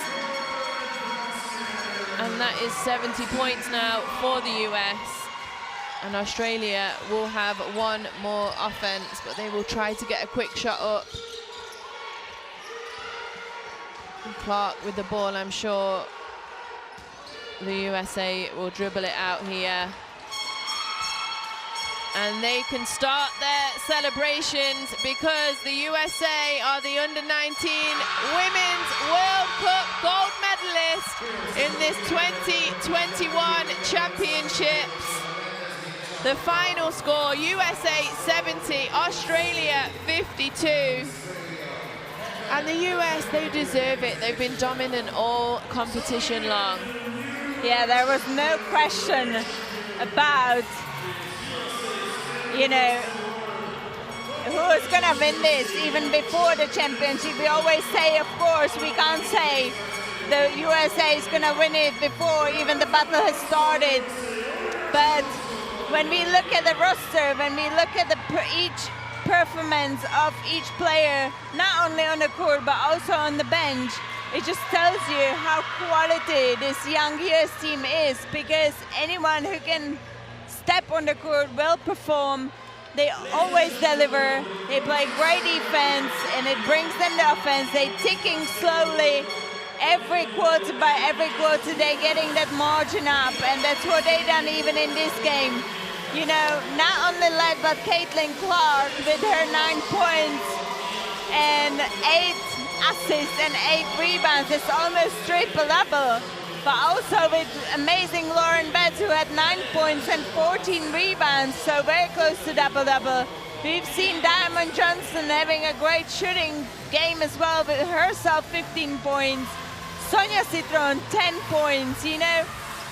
And that is 70 points now for the US. And Australia will have one more offense, but they will try to get a quick shot up. And Clark with the ball, I'm sure the USA will dribble it out here. And they can start their celebrations because the USA are the under-19 Women's World Cup gold medalists in this 2021 championships. The final score, USA 70, Australia 52. And the US, they deserve it. They've been dominant all competition long. Yeah, there was no question about, you know, who's gonna win this even before the championship. We always say, of course, we can't say the USA is gonna win it before even the battle has started. But when we look at the roster, when we look at each performance of each player, not only on the court but also on the bench, it just tells you how quality this young US team is, because anyone who can step on the court will perform. They always deliver. They play great defense, and it brings them the offense. They're ticking slowly. Every quarter by every quarter, they're getting that margin up, and that's what they done even in this game. You know, not only led by Caitlyn Clark with her 9 points and 8 assists and 8 rebounds. It's almost triple-double. But also with amazing Lauren Betts, who had 9 points and 14 rebounds, so very close to double-double. We've seen Diamond Johnson having a great shooting game as well, with herself 15 points. Sonia Citron, 10 points, you know.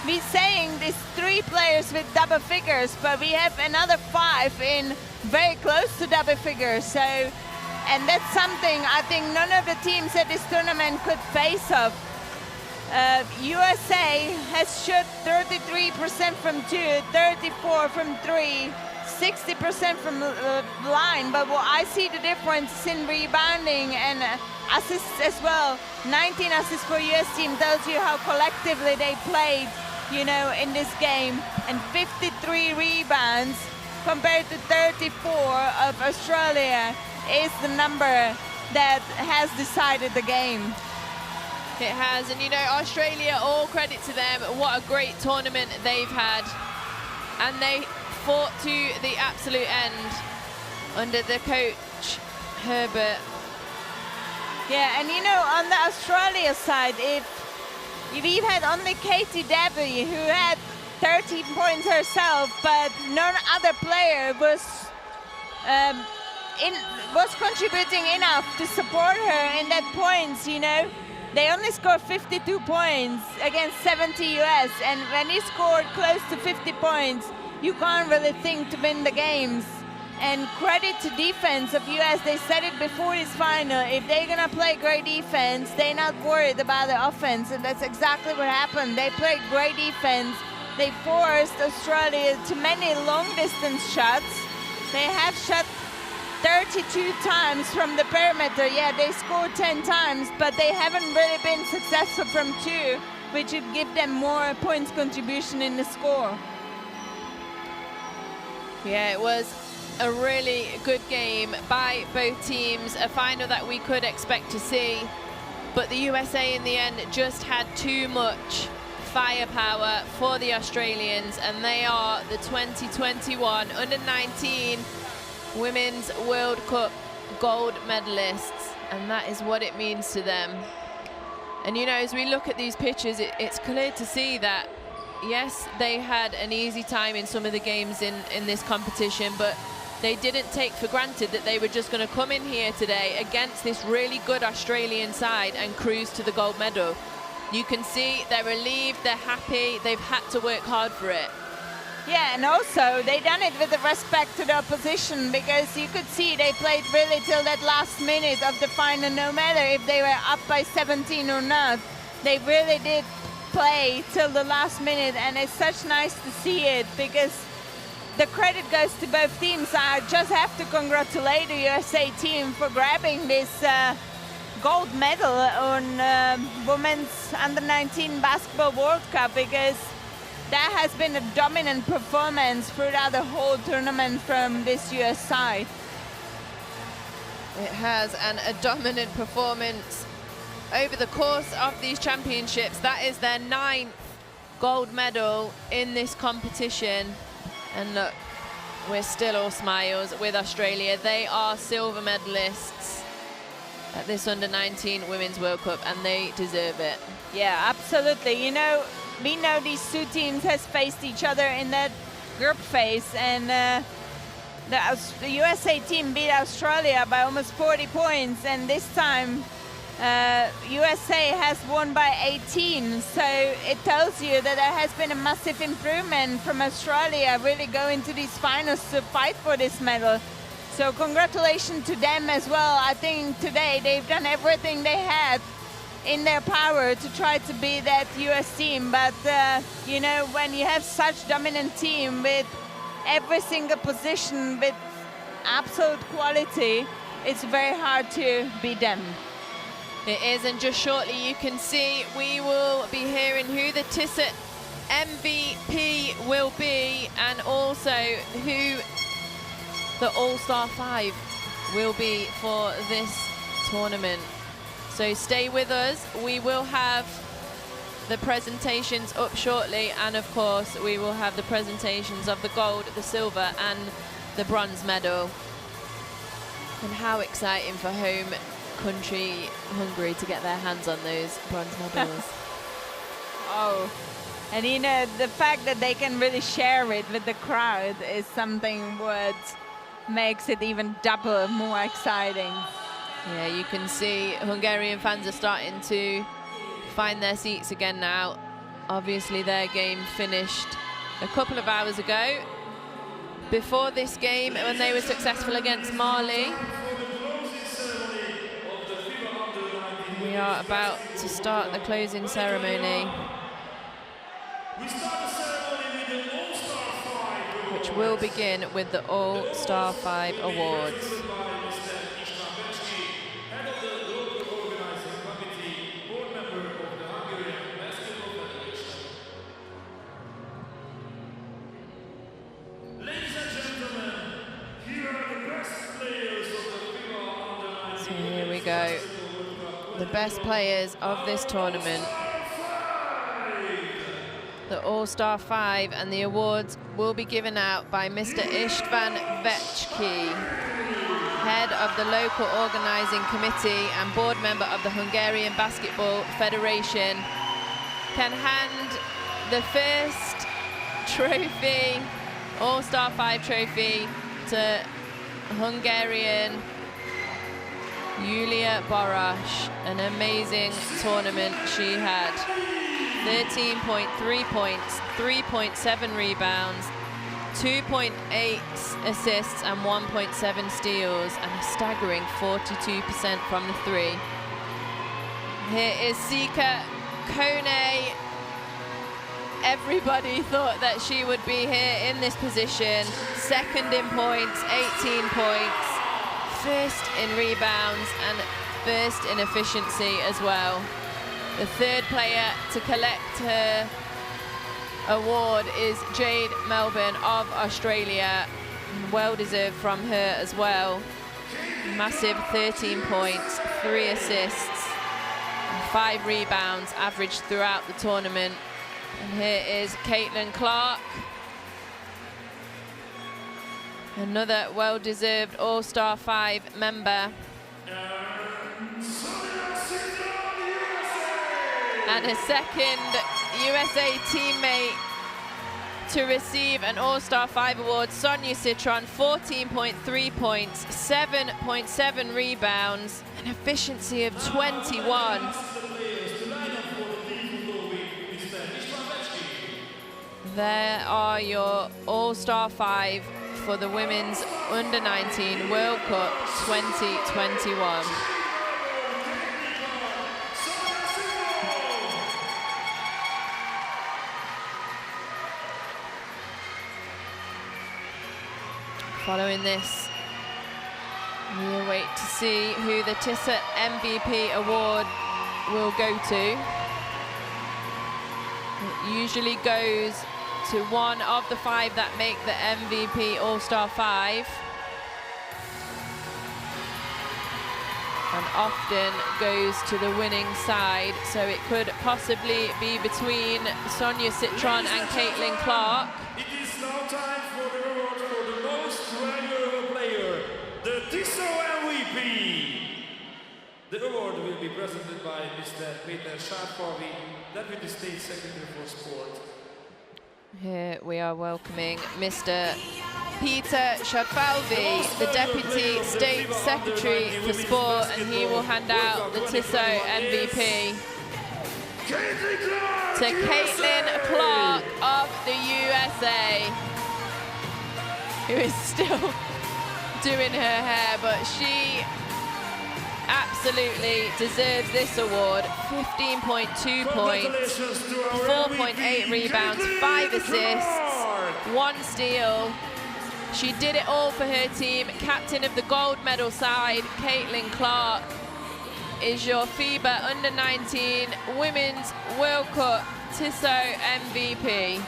We're saying these 3 players with double figures, but we have another 5 in very close to double figures. So, and that's something I think none of the teams at this tournament could face off. USA has shot 33% from 2, 34 from 3, 60% from line, but what I see the difference in rebounding and assists as well. 19 assists for US team tells you how collectively they played, you know, in this game, and 53 rebounds compared to 34 of Australia is the number that has decided the game. It has, and you know, Australia, all credit to them. What a great tournament they've had. And they fought to the absolute end under the coach, Herbert. Yeah, and you know, on the Australia side, if we've had only Katie Debbie, who had 13 points herself, but none other player was contributing enough to support her in that points, you know. They only scored 52 points against 70 US, and when he scored close to 50 points, you can't really think to win the games. And credit to defense of US, they said it before this final, if they're gonna play great defense, they're not worried about the offense, and that's exactly what happened. They played great defense. They forced Australia to many long distance shots. They have shot 32 times from the perimeter. Yeah, they scored 10 times, but they haven't really been successful from 2, which would give them more points contribution in the score. Yeah, it was a really good game by both teams, a final that we could expect to see, but the USA in the end just had too much firepower for the Australians, and they are the 2021 Under-19 Women's World Cup gold medalists, and that is what it means to them. And you know, as we look at these pictures, it's clear to see that yes, they had an easy time in some of the games in this competition, but they didn't take for granted that they were just going to come in here today against this really good Australian side and cruise to the gold medal. You can see they're relieved, they're happy, they've had to work hard for it. Yeah, and also they done it with the respect to the opposition, because you could see they played really till that last minute of the final, no matter if they were up by 17 or not. They really did play till the last minute, and it's such nice to see it, because the credit goes to both teams. I just have to congratulate the USA team for grabbing this gold medal on Women's Under-19 Basketball World Cup, because that has been a dominant performance throughout the whole tournament from this US side. It has, and a dominant performance over the course of these championships. That is their 9th gold medal in this competition. And look, we're still all smiles with Australia. They are silver medalists at this Under-19 Women's World Cup, and they deserve it. Yeah, absolutely. You know, we know these two teams has faced each other in that group phase, and the USA team beat Australia by almost 40 points, and this time USA has won by 18. So it tells you that there has been a massive improvement from Australia really going to these finals to fight for this medal. So congratulations to them as well. I think today they've done everything they had in their power to try to beat that US team, but you know, when you have such dominant team with every single position with absolute quality, it's very hard to beat them. It is, and just shortly you can see we will be hearing who the Tissa MVP will be, and also who the All-Star 5 will be for this tournament. So stay with us. We will have the presentations up shortly, and of course we will have the presentations of the gold, the silver and the bronze medal. And how exciting for home country Hungary to get their hands on those bronze medals. Oh, and you know, the fact that they can really share it with the crowd is something what makes it even double more exciting. Yeah, you can see Hungarian fans are starting to find their seats again now. Obviously their game finished a couple of hours ago. Before this game, when they were successful against Mali. We are about to start the closing ceremony, which will begin with the All-Star 5 Awards. So here we go. The best players of this tournament. The All-Star 5, and the awards will be given out by Mr. Istvan Vecki, head of the local organising committee and board member of the Hungarian Basketball Federation. Can hand the first trophy, All-Star 5 trophy, to Hungarian Julia Barash. An amazing tournament she had. 13.3 points, 3.7 rebounds, 2.8 assists and 1.7 steals, and a staggering 42% from the three. Here is Sika Kone. Everybody thought that she would be here in this position. Second in points, 18 points. First in rebounds and first in efficiency as well. The third player to collect her award is Jade Melbourne of Australia. Well deserved from her as well. Massive 13 points, 3 assists, and 5 rebounds averaged throughout the tournament. And here is Caitlyn Clark. Another well-deserved All-Star 5 member. And a second USA teammate to receive an All-Star 5 award, Sonia Citron, 14.3 points, 7.7 rebounds, an efficiency of 21. There are your All-Star 5 for the Women's Under-19 World Cup 2021. Following this, we'll wait to see who the Tissa MVP Award will go to. It usually goes to one of the 5 that make the MVP All-Star 5. And often goes to the winning side, so it could possibly be between Sonia Citron and Caitlyn Clark. It is now time for the award for the most valuable player, the Tissa MVP. The award will be presented by Mr. Peter Sharpovi, Deputy State Secretary for Sport. Here we are welcoming Mr. Peter Sharpovi, the Deputy State Secretary for Sport, and he will hand out the Tissa MVP to Caitlyn Clark of the USA, who is still doing her hair, but she absolutely deserves this award. 15.2 points, 4.8 rebounds, 5 assists, 1 steal. She did it all for her team. Captain of the gold medal side, Caitlyn Clark, is your FIBA Under-19 Women's World Cup Tissa MVP.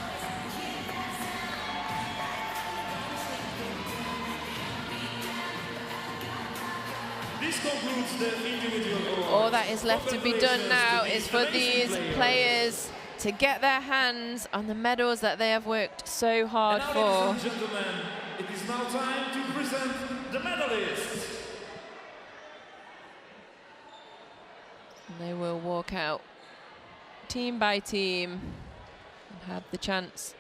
This concludes the individual awards. All that is left to be done now is for these players to get their hands on the medals that they have worked so hard for. Ladies and gentlemen, it is now time to present the medalists. And they will walk out team by team and have the chance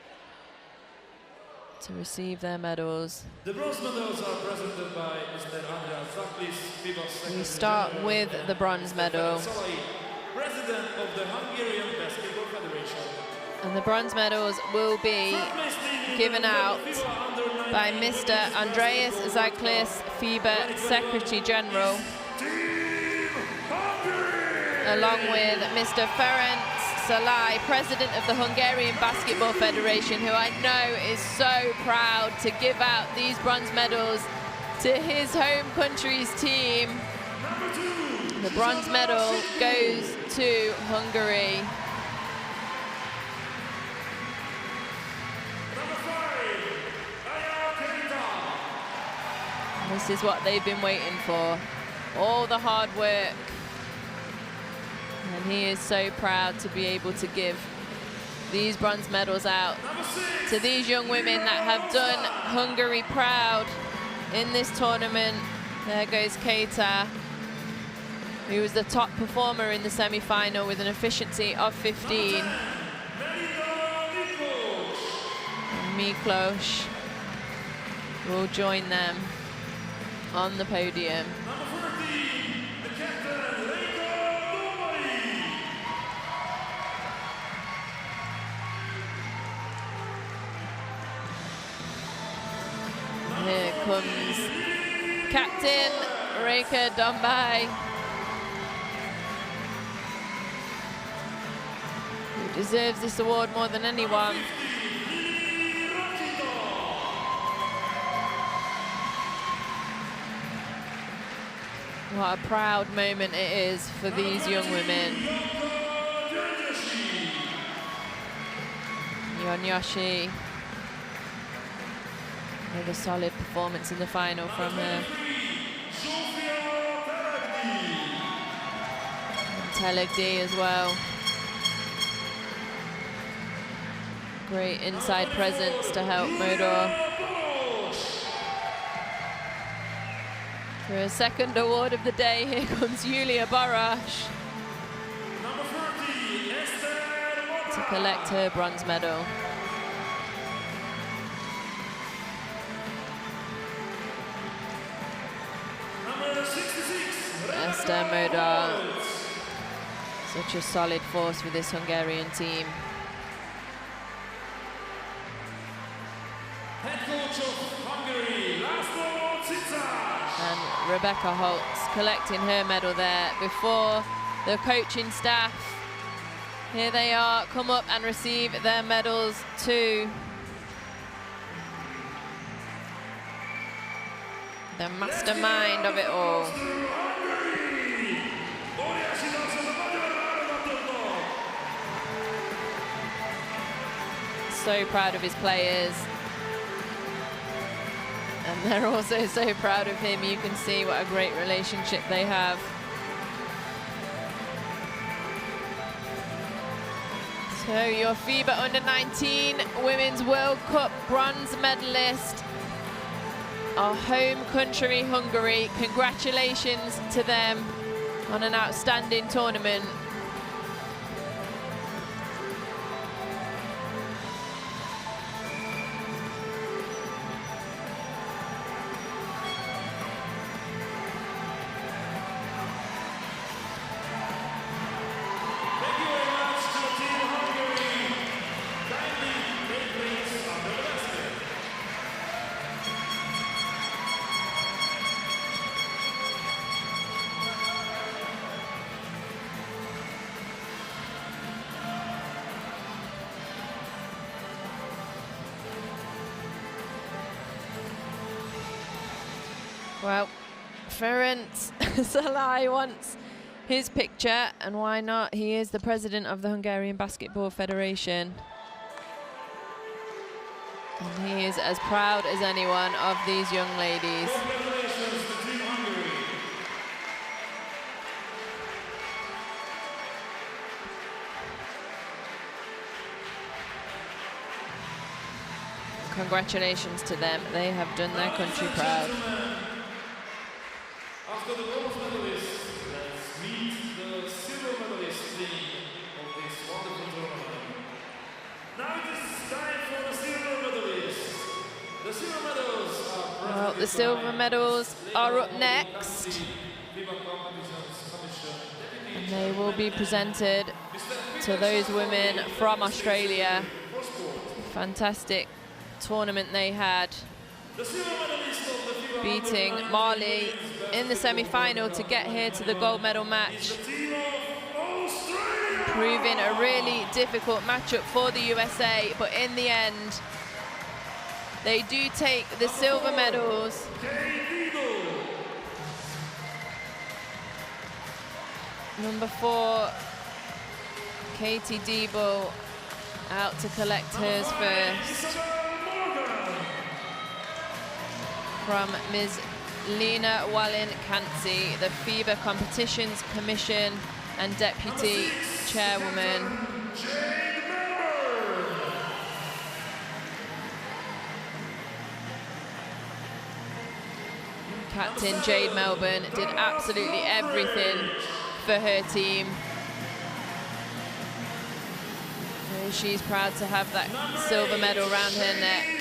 to receive their medals. The bronze medals are presented by Mr. Andreas Zaklis, FIBA Secretary We start General, with the bronze medal. President of the Hungarian Basketball Federation. And the bronze medals will be given out by Mr. Andreas Zaklis, FIBA Secretary General, along with Mr. Ferenc Salai, President of the Hungarian Basketball Federation, who I know is so proud to give out these bronze medals to his home country's team. The bronze medal goes to Hungary. This is what they've been waiting for. All the hard work. And he is so proud to be able to give these bronze medals out to these young women that have done Hungary proud in this tournament. There goes Keita, who was the top performer in the semi-final with an efficiency of 15. And Miklos will join them on the podium. Here comes Captain Reka Dombay, who deserves this award more than anyone. What a proud moment it is for these young women. Yonyoshi with a solid performance in the final from her. And Telegdi as well. Great inside presence to help Modor. For a second award of the day, here comes Yulia Barash to collect her bronze medal. Esther Modar, such a solid force for this Hungarian team. Head coach of Hungary, Laszlo Tissa. And Rebecca Holtz collecting her medal there before the coaching staff. Here they are, come up and receive their medals too. The mastermind of it all. So proud of his players. And they're also so proud of him. You can see what a great relationship they have. So your FIBA Under-19 Women's World Cup bronze medalist, our home country, Hungary. Congratulations to them on an outstanding tournament. Well, Ferenc Salai wants his picture, and why not? He is the president of the Hungarian Basketball Federation. And he is as proud as anyone of these young ladies. Congratulations to Team Hungary. Congratulations to them. They have done their country proud. After the bronze medalists, let's meet the silver medalist team of this wonderful tournament. Now it is time for the silver medalists. The silver medals are Well, the silver medals are up next. And they will be presented to those women from Australia. Fantastic tournament they had, beating Mali in the semi-final to get here to the gold medal match, proving a really difficult matchup for the USA, but in the end they do take the silver medals. Number 4, Katie Diebel, out to collect hers first. From Ms. Lena Wallin-Kansi, the FIBA Competitions Commission and Deputy Chairwoman. Captain Jade Melbourne did absolutely everything for her team. So she's proud to have that silver medal around her neck.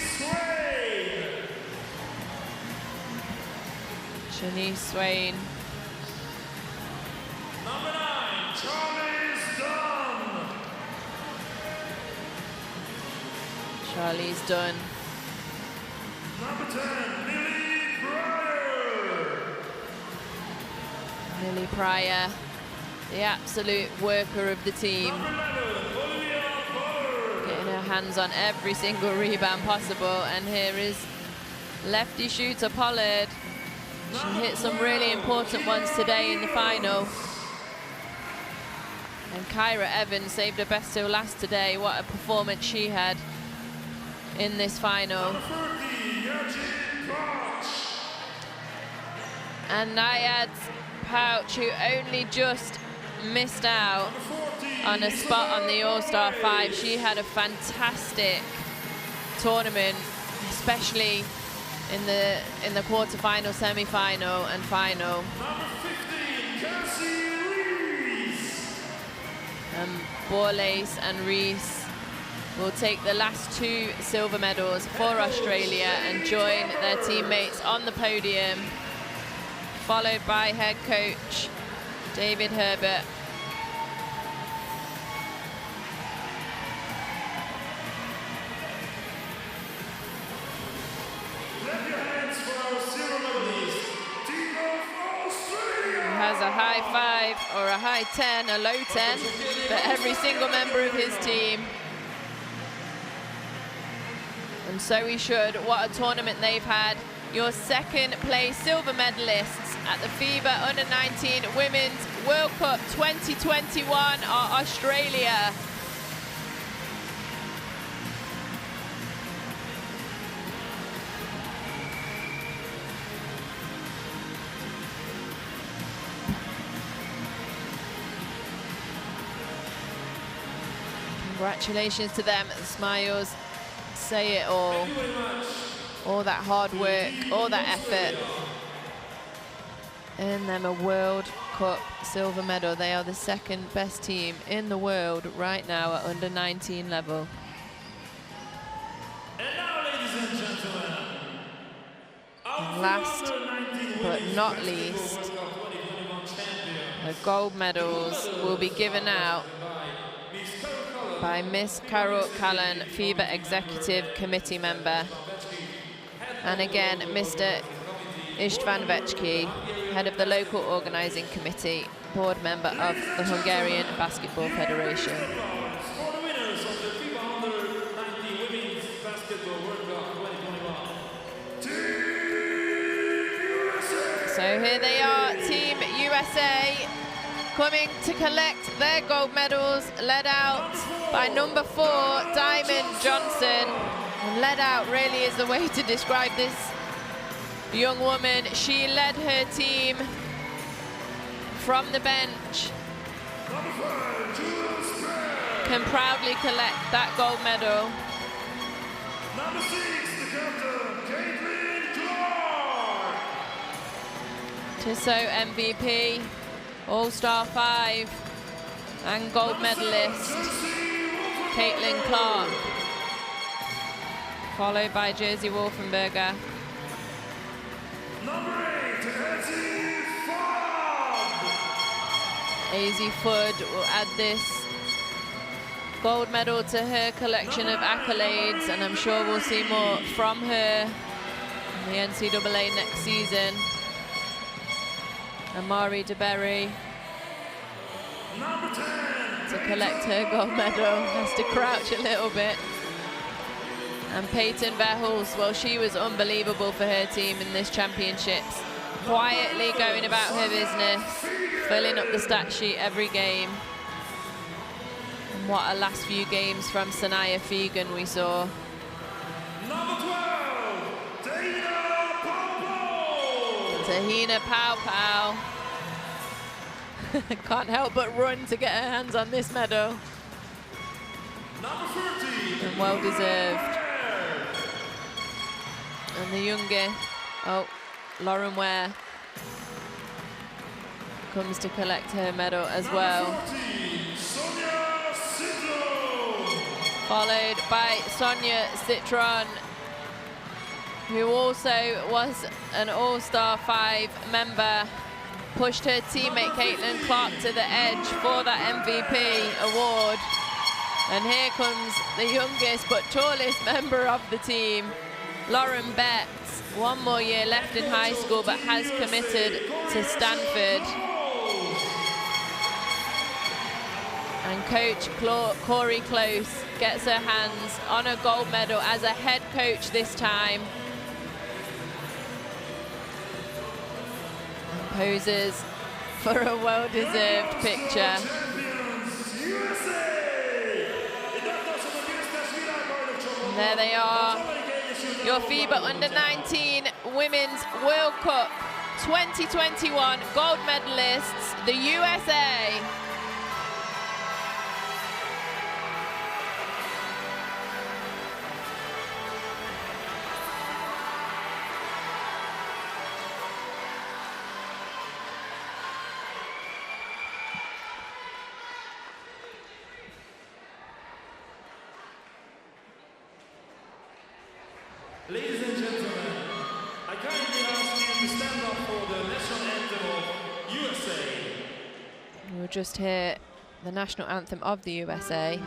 Shanice Swain. Number 9, Charlize Dunn. Charlize Dunn. Number 10, Lily Pryor. Lily Pryor, the absolute worker of the team. Number 11, Olivia Pollard. Getting her hands on every single rebound possible. And here is lefty shooter Pollard. She hit some really important ones today in the final. And Kyra Evans saved her best till last today. What a performance she had in this final. And Nayad Pouch, who only just missed out on a spot on the All-Star 5. She had a fantastic tournament, especially in the quarter-final, semi-final, and final. Number 15, Cassie Reese. Borlase and Reese will take the last 2 silver medals for Australia and join their teammates on the podium, followed by head coach David Herbert. a high 5 or a high 10, a low 10 for every single member of his team. And so we should. What a tournament they've had. Your second place silver medalists at the FIBA U19 Women's World Cup 2021 are Australia. Congratulations to them. The smiles say it all. All that hard work, all that effort. And them a World Cup silver medal. They are the second best team in the world right now at under 19 level. And now, ladies and gentlemen, And last but not least, the gold medals will be given out by Miss Carol Callan, FIBA Executive Committee member. And again, Mr. István Vecski, head of the local organising committee, board member of the Hungarian Basketball Federation. for the winners of the FIBA Under-19 Women's Basketball World Cup 2021. Team USA! So here they are, Team USA, coming to collect their gold medals, led out by number 4, Diamond Johnson. And led out really is the way to describe this young woman. She led her team from the bench. Can proudly collect that gold medal. Number 6, the captain, Caitlyn Clark. Tissa Mvp, All-Star 5, and gold medalist, Caitlyn Clark. Followed by Jersey Wolfenberger. Number 8, Azzi Fudd will add this gold medal to her collection of accolades, and I'm sure we'll see more from her in the NCAA next season. Amari DeBerry to collect her gold medal, has to crouch a little bit. And Peyton Verhulst, well, she was unbelievable for her team in this championships. Quietly going about her business, filling up the stat sheet every game. And what a last few games from Sanaya Fegan we saw. Number 12, Tahina Pau. Can't help but run to get her hands on this medal. Number 13, And well deserved. And the younger, Lauren Ware comes to collect her medal as well. Followed by Sonia Citron, who also was an All-Star 5 member, pushed her teammate Caitlyn Clark to the edge for that MVP award. And here comes the youngest but tallest member of the team, Lauren Betts. One more year left in high school, but has committed to Stanford. And coach Corey Close gets her hands on a gold medal as a head coach this time. And poses for a well-deserved picture. And there they are, your FIBA Under-19 Women's World Cup 2021 gold medalists, the USA. Ladies and gentlemen, I kindly ask you to stand up for the national anthem of USA. We'll just hear the national anthem of the USA.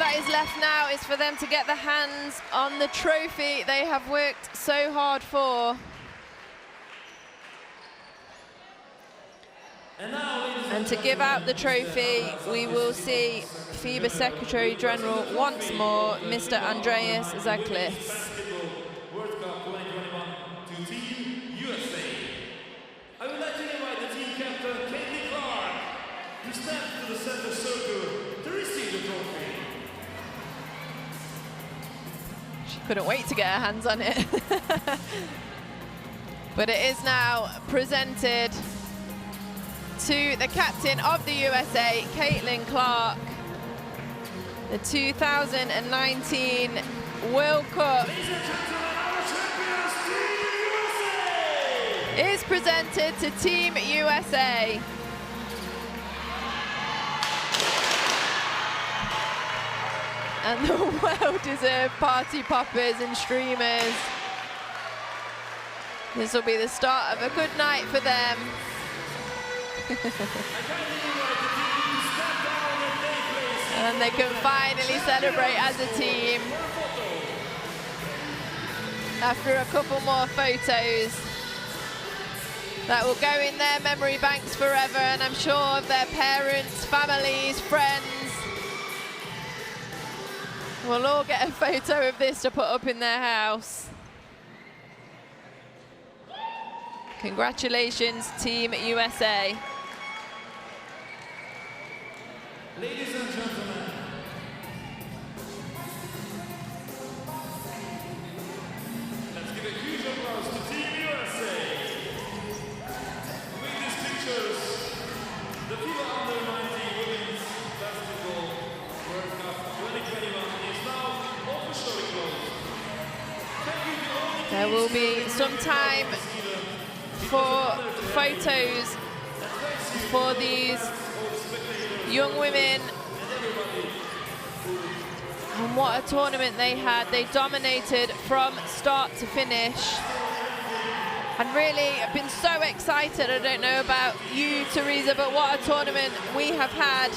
that is left now is for them to get their hands on the trophy they have worked so hard for. And to give out the trophy, we will see FIBA Secretary General once more, Mr. Andreas Zaklis. World Cup 2021 to Team USA. I would like to invite the team captain, Caitlyn Clark, to step to the center circle to receive the trophy. She couldn't wait to get her hands on it. But it is now presented to the captain of the USA, Caitlyn Clark. The 2019 World Cup is presented to Team USA. And the well-deserved party poppers and streamers. This will be the start of a good night for them. And they can finally celebrate as a team after a couple more photos that will go in their memory banks forever, and I'm sure of their parents, families, friends will all get a photo of this to put up in their house. Congratulations, Team USA. Ladies and gentlemen, let's give a huge applause to Team USA. With these pictures, the FIBA U19 Women's Basketball World Cup 2021 is now officially closed. Thank you to all the There will be some time for photos for these young women. And what a tournament they had. They dominated from start to finish. And really, I've been so excited. I don't know about you, Teresa, but what a tournament we have had.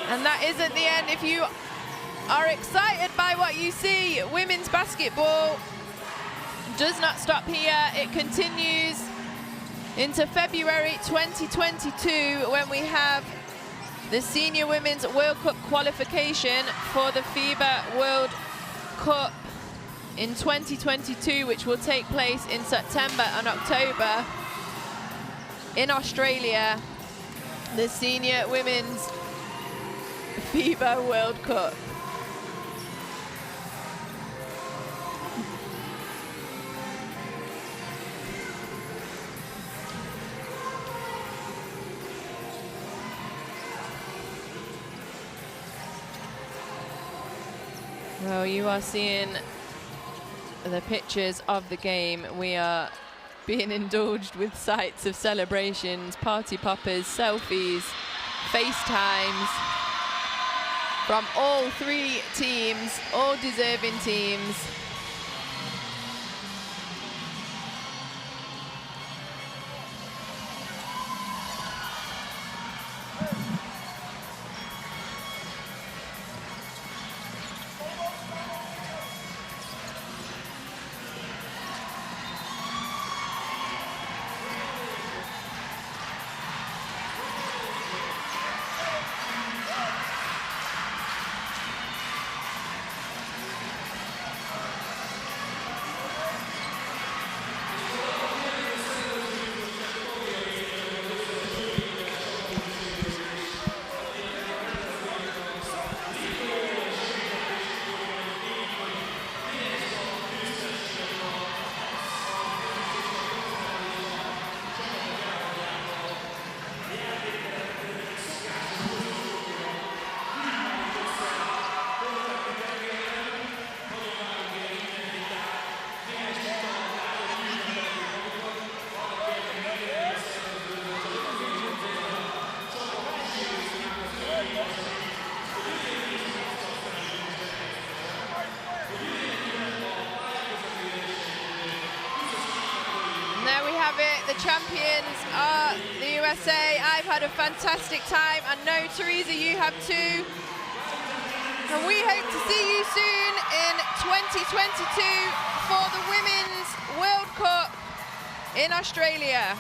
And that isn't the end. If you are excited by what you see, women's basketball does not stop here. It continues into February 2022 when we have the Senior Women's World Cup qualification for the FIBA World Cup in 2022, which will take place in September and October in Australia. The Senior Women's FIBA World Cup. Well, you are seeing the pictures of the game. We are being indulged with sights of celebrations, party poppers, selfies, FaceTimes from all three teams, all deserving teams. The champions are the USA. I've had a fantastic time. I know, Teresa, you have too. And we hope to see you soon in 2022 for the Women's World Cup in Australia.